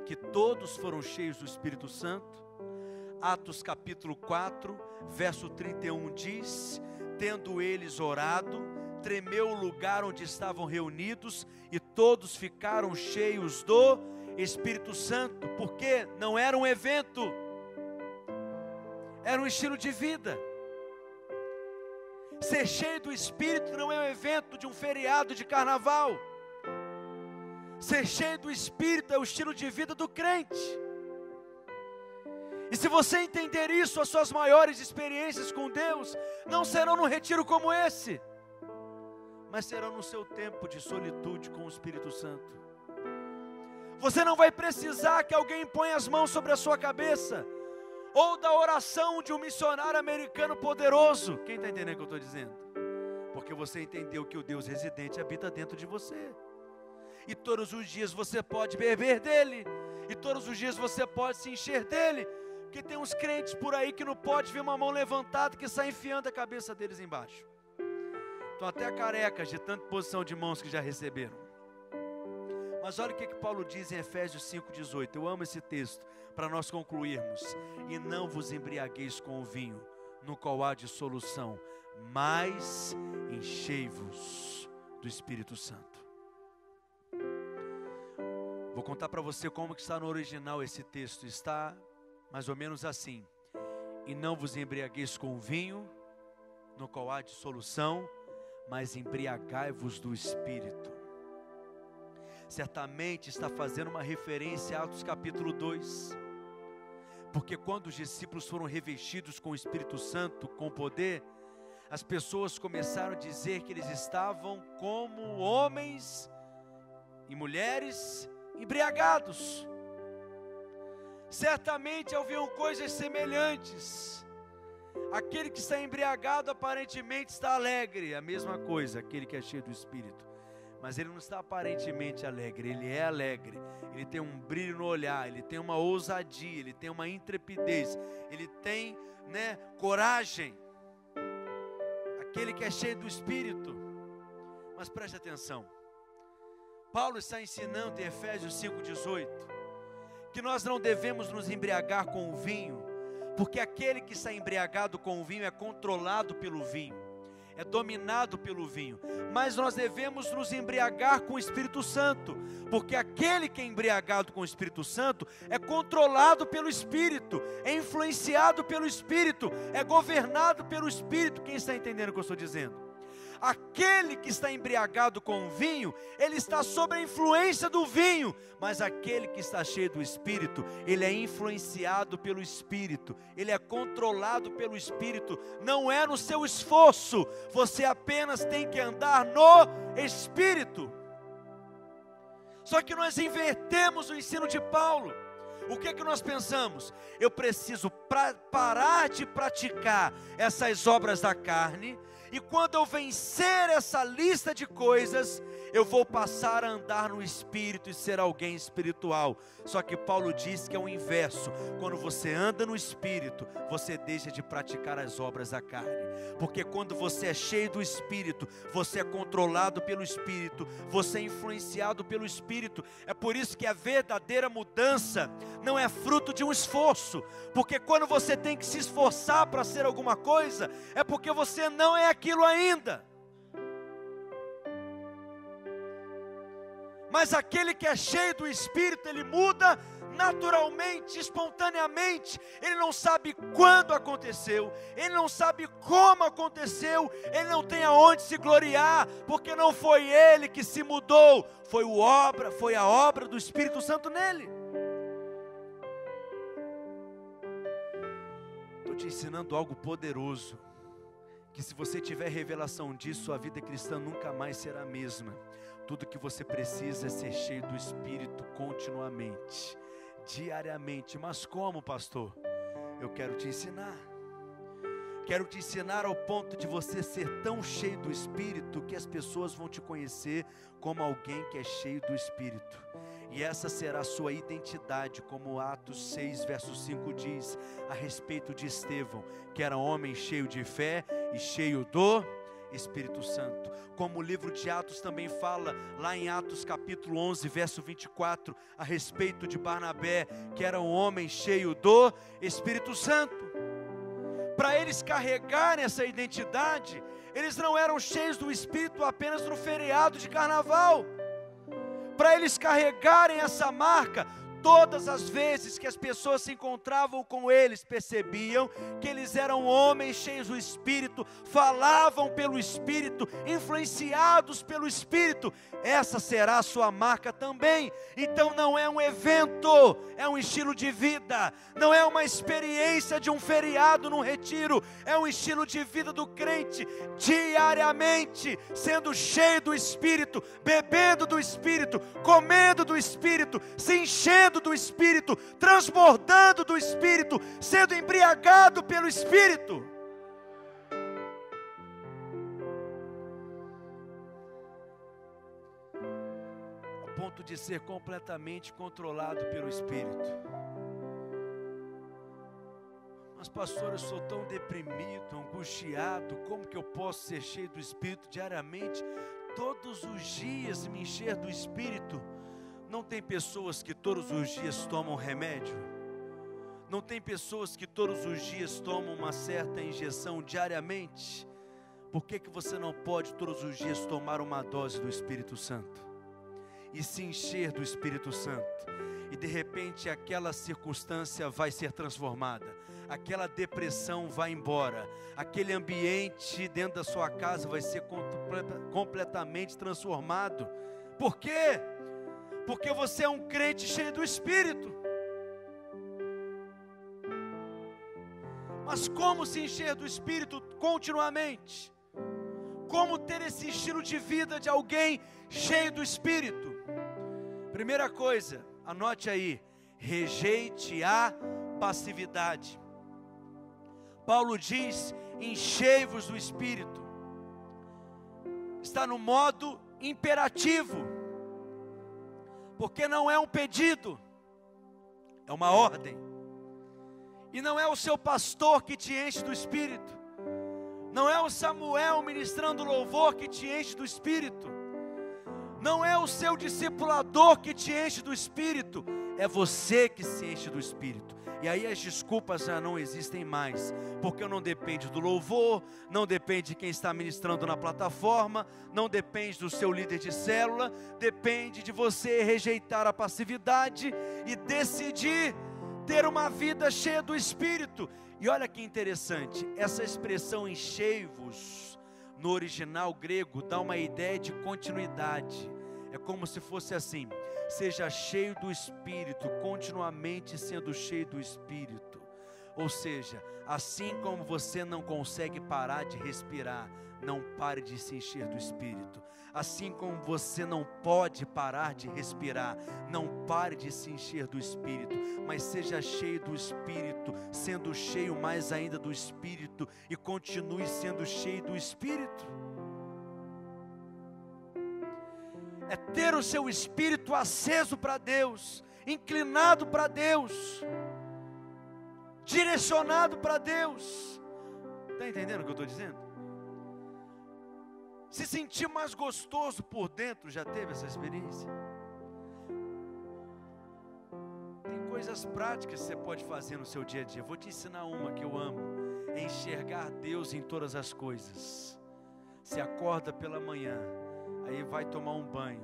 que todos foram cheios do Espírito Santo. Atos capítulo 4, verso 31 diz: tendo eles orado, tremeu o lugar onde estavam reunidos, e todos ficaram cheios do Espírito Santo. Porque não era um evento, era um estilo de vida. Ser cheio do Espírito não é um evento de um feriado de carnaval. Ser cheio do Espírito é o estilo de vida do crente. E se você entender isso, as suas maiores experiências com Deus não serão num retiro como esse, mas serão no seu tempo de solitude com o Espírito Santo. Você não vai precisar que alguém ponha as mãos sobre a sua cabeça, ou da oração de um missionário americano poderoso. Quem está entendendo o que eu estou dizendo? Porque você entendeu que o Deus residente habita dentro de você. E todos os dias você pode beber dele, e todos os dias você pode se encher dele. Porque tem uns crentes por aí que não pode ver uma mão levantada, que sai enfiando a cabeça deles embaixo. Estão até carecas de tanta posição de mãos que já receberam. Mas olha o que Paulo diz em Efésios 5,18. Eu amo esse texto, para nós concluirmos. E não vos embriagueis com o vinho, no qual há dissolução, mas enchei-vos do Espírito Santo. Vou contar para você como que está no original esse texto. Está mais ou menos assim: e não vos embriagueis com o vinho, no qual há dissolução, mas embriagai-vos do Espírito. Certamente está fazendo uma referência a Atos capítulo 2, porque quando os discípulos foram revestidos com o Espírito Santo, com poder, as pessoas começaram a dizer que eles estavam como homens e mulheres embriagados. Certamente ouviam coisas semelhantes. Aquele que está embriagado aparentemente está alegre, a mesma coisa, aquele que é cheio do Espírito. Mas ele não está aparentemente alegre, ele é alegre. Ele tem um brilho no olhar, ele tem uma ousadia, ele tem uma intrepidez, ele tem, coragem. Aquele que é cheio do Espírito. Mas preste atenção, Paulo está ensinando em Efésios 5,18 que nós não devemos nos embriagar com o vinho, porque aquele que está embriagado com o vinho é controlado pelo vinho, é dominado pelo vinho. Mas nós devemos nos embriagar com o Espírito Santo, porque aquele que é embriagado com o Espírito Santo é controlado pelo Espírito, é influenciado pelo Espírito, é governado pelo Espírito. Quem está entendendo o que eu estou dizendo? Aquele que está embriagado com o vinho, ele está sob a influência do vinho, mas aquele que está cheio do Espírito, ele é influenciado pelo Espírito, ele é controlado pelo Espírito. Não é no seu esforço, você apenas tem que andar no Espírito. Só que nós invertemos o ensino de Paulo. O que nós pensamos? Eu preciso parar de praticar essas obras da carne, e quando eu vencer essa lista de coisas, eu vou passar a andar no Espírito e ser alguém espiritual. Só que Paulo diz que é o inverso. Quando você anda no Espírito, você deixa de praticar as obras da carne. Porque quando você é cheio do Espírito, você é controlado pelo Espírito, você é influenciado pelo Espírito. É por isso que a verdadeira mudança não é fruto de um esforço. Porque quando você tem que se esforçar para ser alguma coisa, é porque você não é aquilo ainda. Mas aquele que é cheio do Espírito, ele muda naturalmente, espontaneamente. Ele não sabe quando aconteceu, ele não sabe como aconteceu, ele não tem aonde se gloriar, porque não foi ele que se mudou, foi a obra do Espírito Santo nele. Estou te ensinando algo poderoso, que se você tiver revelação disso, sua vida cristã nunca mais será a mesma. Tudo que você precisa é ser cheio do Espírito continuamente, diariamente. Mas como, pastor? Eu quero te ensinar. Quero te ensinar ao ponto de você ser tão cheio do Espírito que as pessoas vão te conhecer como alguém que é cheio do Espírito. E essa será a sua identidade, como Atos 6, verso 5 diz, a respeito de Estevão, que era homem cheio de fé e cheio do Espírito Santo. Como o livro de Atos também fala, lá em Atos capítulo 11, verso 24, a respeito de Barnabé, que era um homem cheio do Espírito Santo. Para eles carregarem essa identidade, eles não eram cheios do Espírito apenas no feriado de carnaval. Para eles carregarem essa marca, Todas as vezes que as pessoas se encontravam com eles, percebiam que eles eram homens cheios do Espírito, falavam pelo Espírito, influenciados pelo Espírito. Essa será a sua marca também. Então não é um evento, é um estilo de vida. Não é uma experiência de um feriado num retiro, é um estilo de vida do crente, diariamente, sendo cheio do Espírito, bebendo do Espírito, comendo do Espírito, se enchendo do Espírito, transbordando do Espírito, sendo embriagado pelo Espírito. A ponto de ser completamente controlado pelo Espírito. Mas pastor, eu sou tão deprimido, angustiado, como que eu posso ser cheio do Espírito diariamente, todos os dias me encher do Espírito? Não tem pessoas que todos os dias tomam remédio? Não tem pessoas que todos os dias tomam uma certa injeção diariamente? Por que você não pode todos os dias tomar uma dose do Espírito Santo? E se encher do Espírito Santo? E de repente aquela circunstância vai ser transformada. Aquela depressão vai embora. Aquele ambiente dentro da sua casa vai ser completamente transformado. Por quê? Porque você é um crente cheio do Espírito. Mas como se encher do Espírito continuamente? Como ter esse estilo de vida de alguém cheio do Espírito? Primeira coisa, anote aí: rejeite a passividade. Paulo diz: enchei-vos do Espírito. Está no modo imperativo. Porque não é um pedido, é uma ordem. E não é o seu pastor que te enche do Espírito. Não é o Samuel ministrando louvor que te enche do Espírito. Não é o seu discipulador que te enche do Espírito. É você que se enche do Espírito. E aí as desculpas já não existem mais, porque não depende do louvor, não depende de quem está ministrando na plataforma, não depende do seu líder de célula, depende de você rejeitar a passividade e decidir ter uma vida cheia do Espírito. E olha que interessante, essa expressão enchei-vos, no original grego, dá uma ideia de continuidade. É como se fosse assim: seja cheio do Espírito, continuamente sendo cheio do Espírito. Ou seja, assim como você não consegue parar de respirar, não pare de se encher do Espírito. Assim como você não pode parar de respirar, não pare de se encher do Espírito, mas seja cheio do Espírito, sendo cheio mais ainda do Espírito, e continue sendo cheio do Espírito. É ter o seu espírito aceso para Deus, inclinado para Deus, direcionado para Deus. Está entendendo o que eu estou dizendo? Se sentir mais gostoso por dentro, já teve essa experiência? Tem coisas práticas que você pode fazer no seu dia a dia. Vou te ensinar uma que eu amo: é enxergar Deus em todas as coisas. Você acorda pela manhã, aí vai tomar um banho,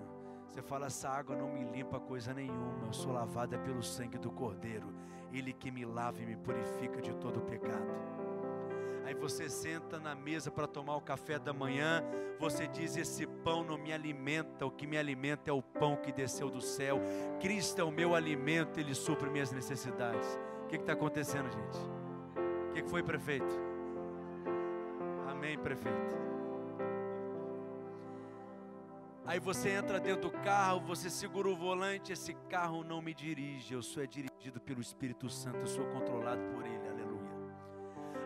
você fala: essa água não me limpa coisa nenhuma, eu sou lavada pelo sangue do Cordeiro, Ele que me lava e me purifica de todo o pecado. Aí você senta na mesa para tomar o café da manhã, você diz: esse pão não me alimenta, o que me alimenta é o pão que desceu do céu, Cristo é o meu alimento, Ele supre minhas necessidades. O que está acontecendo, gente? O que foi, prefeito? Amém, prefeito. Aí você entra dentro do carro, você segura o volante, esse carro não me dirige, eu sou dirigido pelo Espírito Santo, eu sou controlado por Ele, aleluia.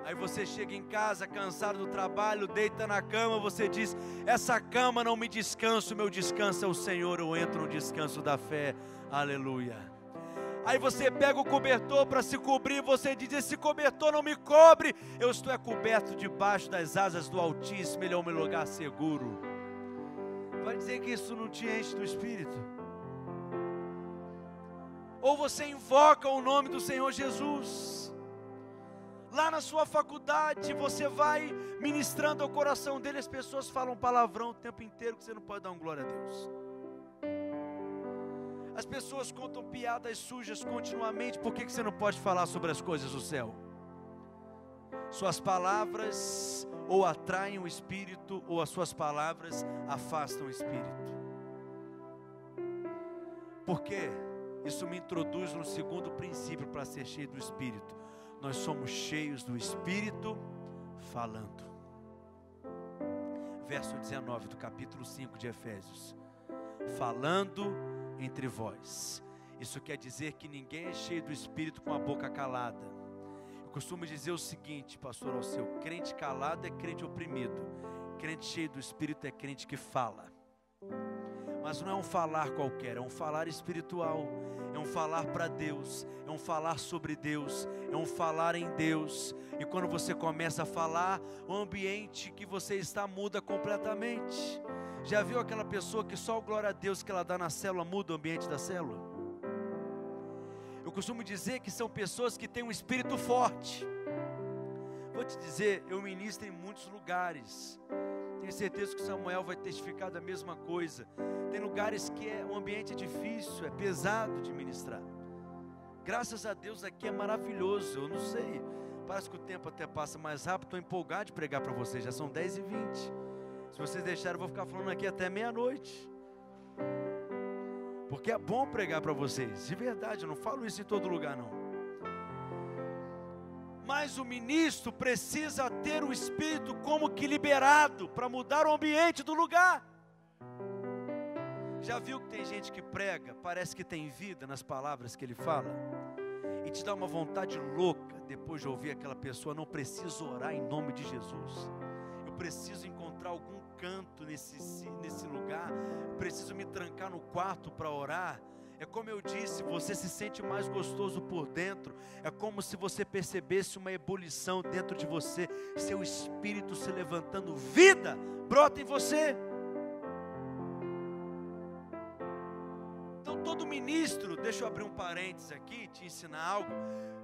Aí você chega em casa cansado do trabalho, deita na cama, você diz: essa cama não me descansa, o meu descanso é o Senhor, eu entro no descanso da fé, aleluia. Aí você pega o cobertor para se cobrir, você diz: esse cobertor não me cobre, eu estou coberto debaixo das asas do Altíssimo, Ele é o meu lugar seguro. Vai dizer que isso não te enche do Espírito? Ou você invoca o nome do Senhor Jesus, lá na sua faculdade, você vai ministrando ao coração dele, as pessoas falam palavrão o tempo inteiro, que você não pode dar um glória a Deus. As pessoas contam piadas sujas continuamente. Por que você não pode falar sobre as coisas do céu? Suas palavras ou atraem o Espírito, ou as suas palavras afastam o Espírito. Por quê? Isso me introduz no segundo princípio para ser cheio do Espírito. Nós somos cheios do Espírito falando. Verso 19 do capítulo 5 de Efésios. Falando entre vós. Isso quer dizer que ninguém é cheio do Espírito com a boca calada. Eu costumo dizer o seguinte, pastor Alceu: crente calado é crente oprimido, crente cheio do Espírito é crente que fala. Mas não é um falar qualquer, é um falar espiritual, é um falar para Deus, é um falar sobre Deus, é um falar em Deus. E quando você começa a falar, o ambiente que você está muda completamente. Já viu aquela pessoa que só o glória a Deus que ela dá na célula muda o ambiente da célula? Eu costumo dizer que são pessoas que têm um espírito forte. Vou te dizer, eu ministro em muitos lugares. Tenho certeza que o Samuel vai testificar da mesma coisa. Tem lugares que o ambiente é difícil, é pesado de ministrar. Graças a Deus aqui é maravilhoso. Eu não sei, parece que o tempo até passa mais rápido. Estou empolgado de pregar para vocês, já são 10h20. Se vocês deixarem, eu vou ficar falando aqui até meia-noite. Porque é bom pregar para vocês, de verdade, eu não falo isso em todo lugar não. Mas o ministro precisa ter o Espírito como que liberado, para mudar o ambiente do lugar. Já viu que tem gente que prega, parece que tem vida nas palavras que ele fala? E te dá uma vontade louca, depois de ouvir aquela pessoa: não preciso orar em nome de Jesus. Eu preciso encontrar algum canto nesse lugar, preciso me trancar no quarto para orar. É como eu disse, você se sente mais gostoso por dentro. É como se você percebesse uma ebulição dentro de você, seu espírito se levantando, vida brota em você. Então todo ministro, deixa eu abrir um parênteses aqui, te ensinar algo,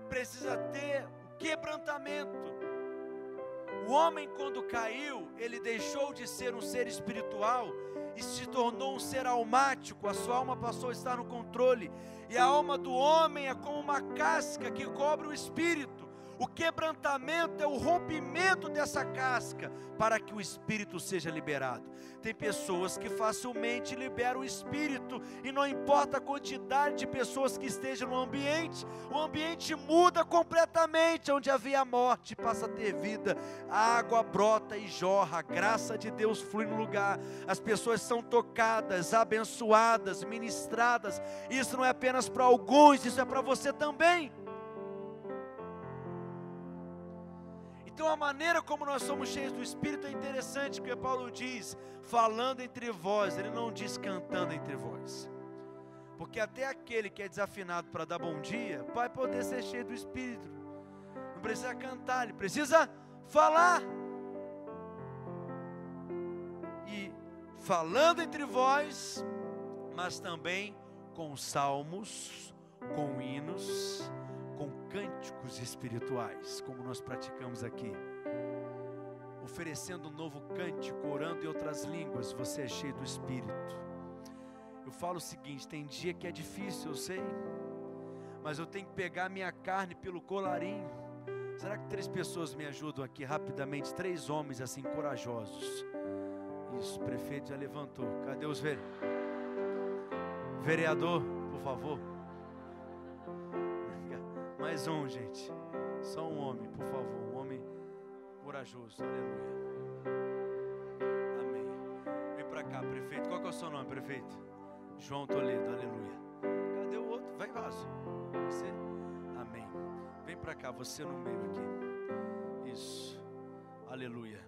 precisa ter o quebrantamento. O homem, quando caiu, ele deixou de ser um ser espiritual e se tornou um ser almático. A sua alma passou a estar no controle, e a alma do homem é como uma casca que cobre o espírito. O quebrantamento é o rompimento dessa casca para que o espírito seja liberado. Tem pessoas que facilmente liberam o espírito, e não importa a quantidade de pessoas que estejam no ambiente, o ambiente muda completamente. Onde havia morte passa a ter vida, a água brota e jorra, a graça de Deus flui no lugar, as pessoas são tocadas, abençoadas, ministradas. Isso não é apenas para alguns, isso é para você também. Então a maneira como nós somos cheios do Espírito é interessante, porque Paulo diz, falando entre vós, ele não diz cantando entre vós. Porque até aquele que é desafinado para dar bom dia, vai poder ser cheio do Espírito. Não precisa cantar, ele precisa falar. E falando entre vós, mas também com salmos, com hinos, com cânticos espirituais, como nós praticamos aqui, oferecendo um novo cântico, orando em outras línguas. Você é cheio do Espírito. Eu falo o seguinte, tem dia que é difícil, eu sei, mas eu tenho que pegar minha carne pelo colarinho. Será que 3 pessoas me ajudam aqui rapidamente? 3 homens assim corajosos. Isso, o prefeito já levantou. Cadê os vereador, por favor? Mais um, gente. Só um homem, por favor. Um homem corajoso. Aleluia. Amém. Vem pra cá, prefeito. Qual que é o seu nome, prefeito? João Toledo. Aleluia. Cadê o outro? Vai, vaso. Você? Amém. Vem pra cá, você no meio aqui. Isso. Aleluia.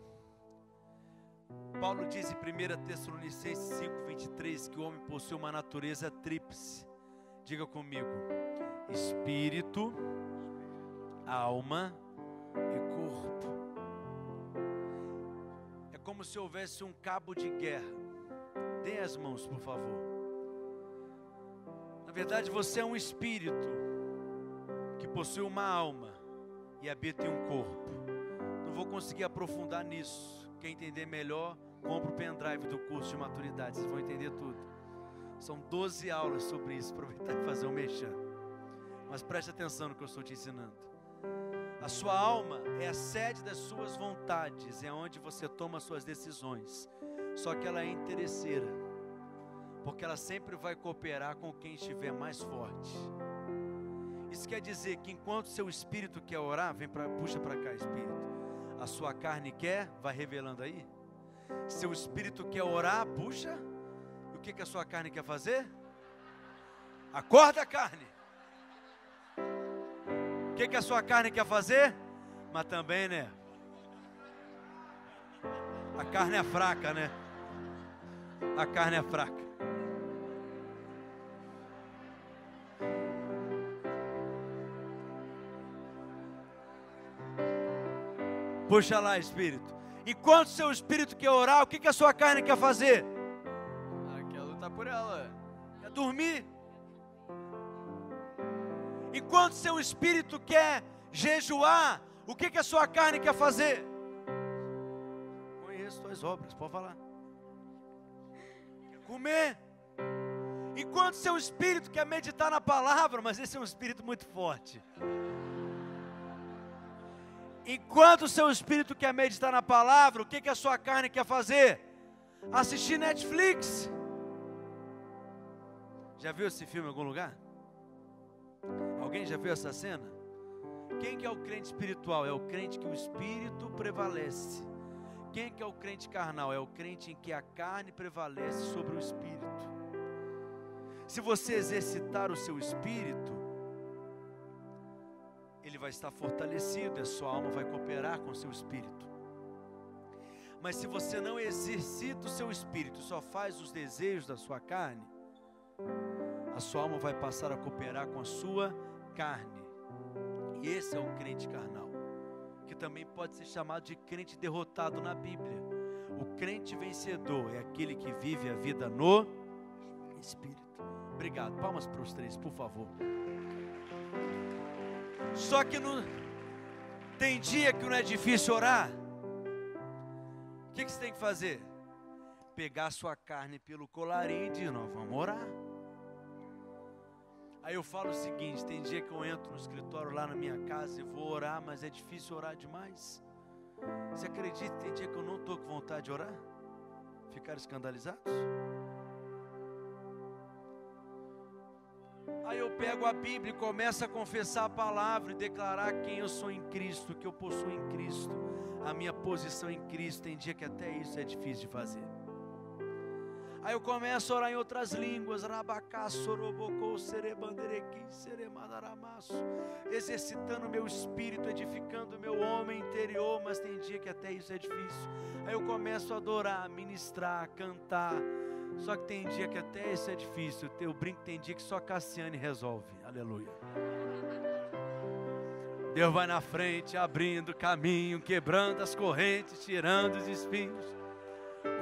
Paulo diz em 1 Tessalonicenses 5:23 que o homem possui uma natureza tríplice. Diga comigo: espírito, alma e corpo. É como se houvesse um cabo de guerra. Dê as mãos, por favor. Na verdade, você é um espírito que possui uma alma e habita em um corpo. Não vou conseguir aprofundar nisso. Quem entender melhor, compra o pendrive do curso de maturidade, vocês vão entender tudo. São 12 aulas sobre isso, aproveitar e fazer um merchan. Mas preste atenção no que eu estou te ensinando. A sua alma é a sede das suas vontades, é onde você toma suas decisões. Só que ela é interesseira, porque ela sempre vai cooperar com quem estiver mais forte. Isso quer dizer que enquanto seu espírito quer orar, puxa para cá, espírito. A sua carne quer, vai revelando aí. Seu espírito quer orar, puxa. E o que a sua carne quer fazer? Acorda, carne. O que a sua carne quer fazer? Mas também, né? A carne é fraca, né? A carne é fraca. Puxa lá, espírito. Enquanto seu espírito quer orar, o que a sua carne quer fazer? Quer lutar por ela. Quer dormir. Enquanto seu espírito quer jejuar, o que a sua carne quer fazer? Conheço tuas obras, pode falar. Quer comer. Enquanto seu espírito quer meditar na palavra, mas esse é um espírito muito forte. Enquanto o seu espírito quer meditar na palavra, o que a sua carne quer fazer? Assistir Netflix. Já viu esse filme em algum lugar? Alguém já viu essa cena? Quem que é o crente espiritual? É o crente que o espírito prevalece. Quem que é o crente carnal? É o crente em que a carne prevalece sobre o espírito. Se você exercitar o seu espírito, ele vai estar fortalecido, a sua alma vai cooperar com o seu espírito. Mas se você não exercita o seu espírito, só faz os desejos da sua carne, a sua alma vai passar a cooperar com a sua carne. E esse é o crente carnal, que também pode ser chamado de crente derrotado na Bíblia. O crente vencedor é aquele que vive a vida no espírito. Obrigado, palmas para os três, por favor. Só que tem dia que não é difícil orar. O que você tem que fazer? Pegar a sua carne pelo colarinho e dizer, nós vamos orar. Aí eu falo o seguinte, tem dia que eu entro no escritório lá na minha casa e vou orar, mas é difícil orar demais. Você acredita que tem dia que eu não estou com vontade de orar? Ficar escandalizados? Aí eu pego a Bíblia e começo a confessar a palavra e declarar quem eu sou em Cristo, que eu possuo em Cristo, a minha posição em Cristo. Tem dia que até isso é difícil de fazer. Aí eu começo a orar em outras línguas, exercitando meu espírito, edificando meu homem interior, mas tem dia que até isso é difícil. Aí eu começo a adorar, ministrar, cantar. Só que tem dia que até isso é difícil. Eu brinco, tem dia que só Cassiane resolve. Aleluia. Deus vai na frente, abrindo caminho, quebrando as correntes, tirando os espinhos.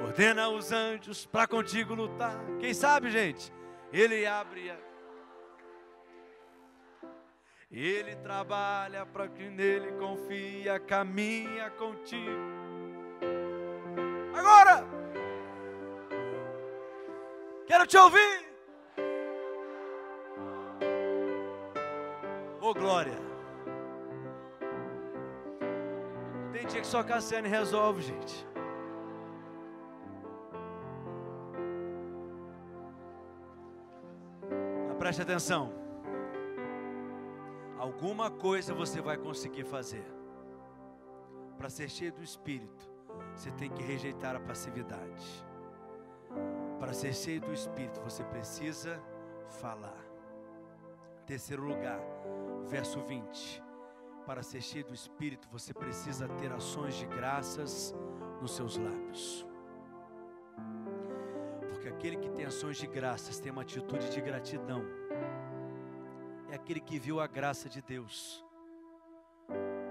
Ordena os anjos para contigo lutar. Quem sabe, gente? Ele abre Ele trabalha para quem nele confia, caminha contigo. Agora! Quero te ouvir. Ô glória. Tem dia que só Cassiane resolve, gente. Mas preste atenção. Alguma coisa você vai conseguir fazer. Para ser cheio do Espírito, você tem que rejeitar a passividade. Para ser cheio do Espírito, você precisa falar. Terceiro lugar, verso 20. Para ser cheio do Espírito, você precisa ter ações de graças nos seus lábios. Porque aquele que tem ações de graças tem uma atitude de gratidão. É aquele que viu a graça de Deus.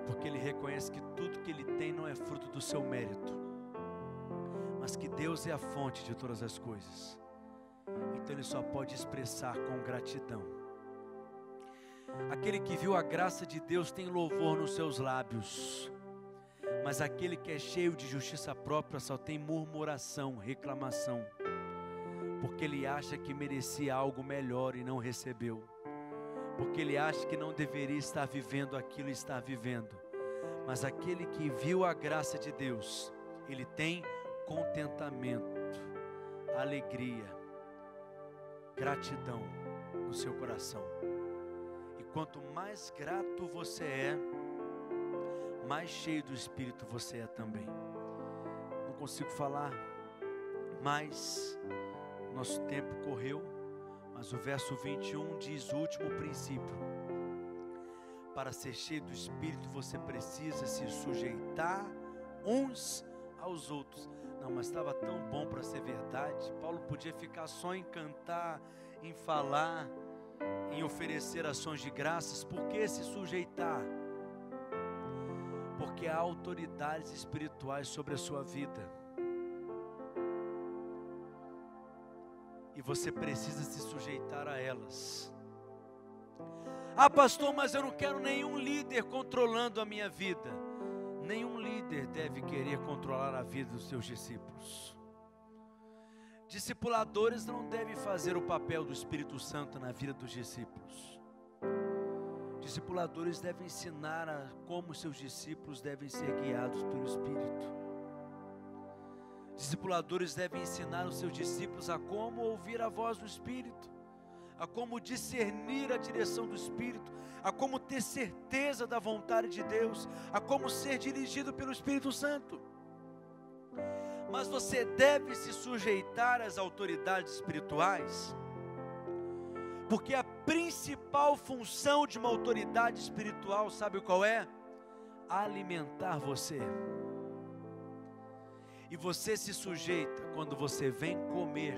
Porque ele reconhece que tudo que ele tem não é fruto do seu mérito, mas que Deus é a fonte de todas as coisas. Então ele só pode expressar com gratidão. Aquele que viu a graça de Deus tem louvor nos seus lábios, mas aquele que é cheio de justiça própria só tem murmuração, reclamação. porque ele acha que merecia algo melhor e não recebeu, porque ele acha que não deveria estar vivendo aquilo e está vivendo. Mas aquele que viu a graça de Deus, ele tem contentamento, alegria, gratidão no seu coração. E quanto mais grato você é, mais cheio do Espírito você é também. Não consigo falar, mas nosso tempo correu. Mas o verso 21 diz o último princípio: para ser cheio do Espírito você precisa se sujeitar uns aos outros. Não, mas estava tão bom para ser verdade. Paulo podia ficar só em cantar, em falar, em oferecer ações de graças. Por que se sujeitar? Porque há autoridades espirituais sobre a sua vida, e você precisa se sujeitar a elas. Ah, pastor, mas eu não quero nenhum líder controlando a minha vida. Nenhum líder deve querer controlar a vida dos seus discípulos. Discipuladores não devem fazer o papel do Espírito Santo na vida dos discípulos. Discipuladores devem ensinar a como seus discípulos devem ser guiados pelo Espírito. Discipuladores devem ensinar os seus discípulos a como ouvir a voz do Espírito, a como discernir a direção do Espírito, a como ter certeza da vontade de Deus, a como ser dirigido pelo Espírito Santo. Mas você deve se sujeitar às autoridades espirituais, porque a principal função de uma autoridade espiritual, sabe qual é? Alimentar você. E você se sujeita quando você vem comer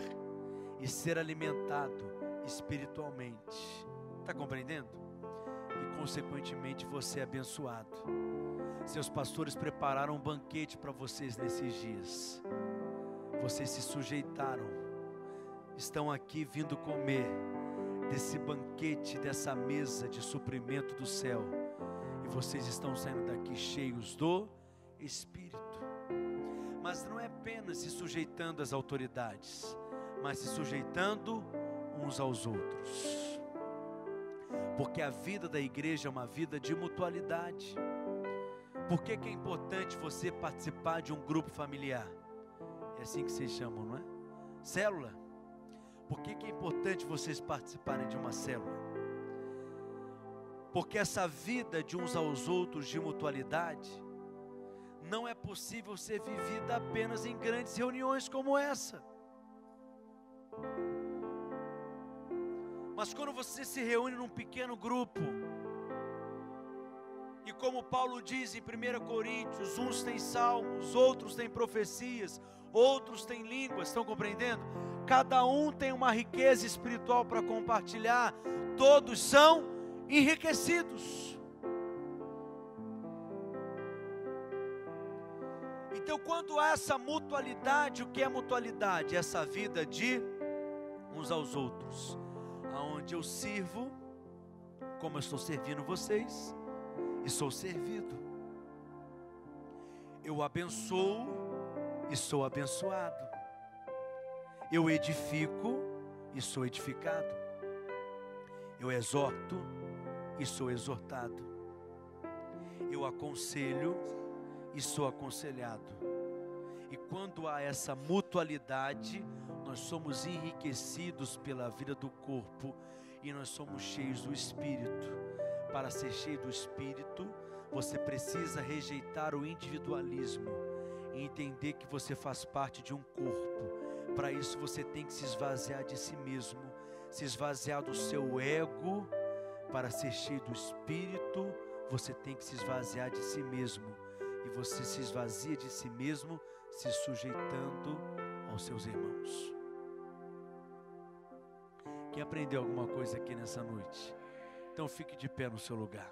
e ser alimentado espiritualmente. Está compreendendo? E consequentemente você é abençoado. Seus pastores prepararam um banquete para vocês nesses dias. Vocês se sujeitaram. Estão aqui vindo comer desse banquete, dessa mesa de suprimento do céu. E vocês estão saindo daqui cheios do Espírito. Mas não é apenas se sujeitando às autoridades, mas se sujeitando uns aos outros. Porque a vida da igreja é uma vida de mutualidade. Por que é importante você participar de um grupo familiar? É assim que vocês chamam, não é? Célula. Por que é importante vocês participarem de uma célula? Porque essa vida de uns aos outros de mutualidade não é possível ser vivida apenas em grandes reuniões como essa. Mas quando você se reúne num pequeno grupo, e como Paulo diz em 1 Coríntios, uns têm salmos, outros têm profecias, outros têm línguas, estão compreendendo? Cada um tem uma riqueza espiritual para compartilhar, todos são enriquecidos. Então, quando há essa mutualidade, o que é mutualidade? Essa vida de uns aos outros, aonde eu sirvo, como eu estou servindo vocês, e sou servido. Eu abençoo e sou abençoado. Eu edifico e sou edificado. Eu exorto e sou exortado. Eu aconselho e sou aconselhado. E quando há essa mutualidade, nós somos enriquecidos pela vida do corpo e nós somos cheios do Espírito. Para ser cheio do Espírito, você precisa rejeitar o individualismo e entender que você faz parte de um corpo. Para isso você tem que se esvaziar de si mesmo, se esvaziar do seu ego. Para ser cheio do Espírito, você tem que se esvaziar de si mesmo. E você se esvazia de si mesmo, se sujeitando aos seus irmãos. Quem aprendeu alguma coisa aqui nessa noite? Então fique de pé no seu lugar.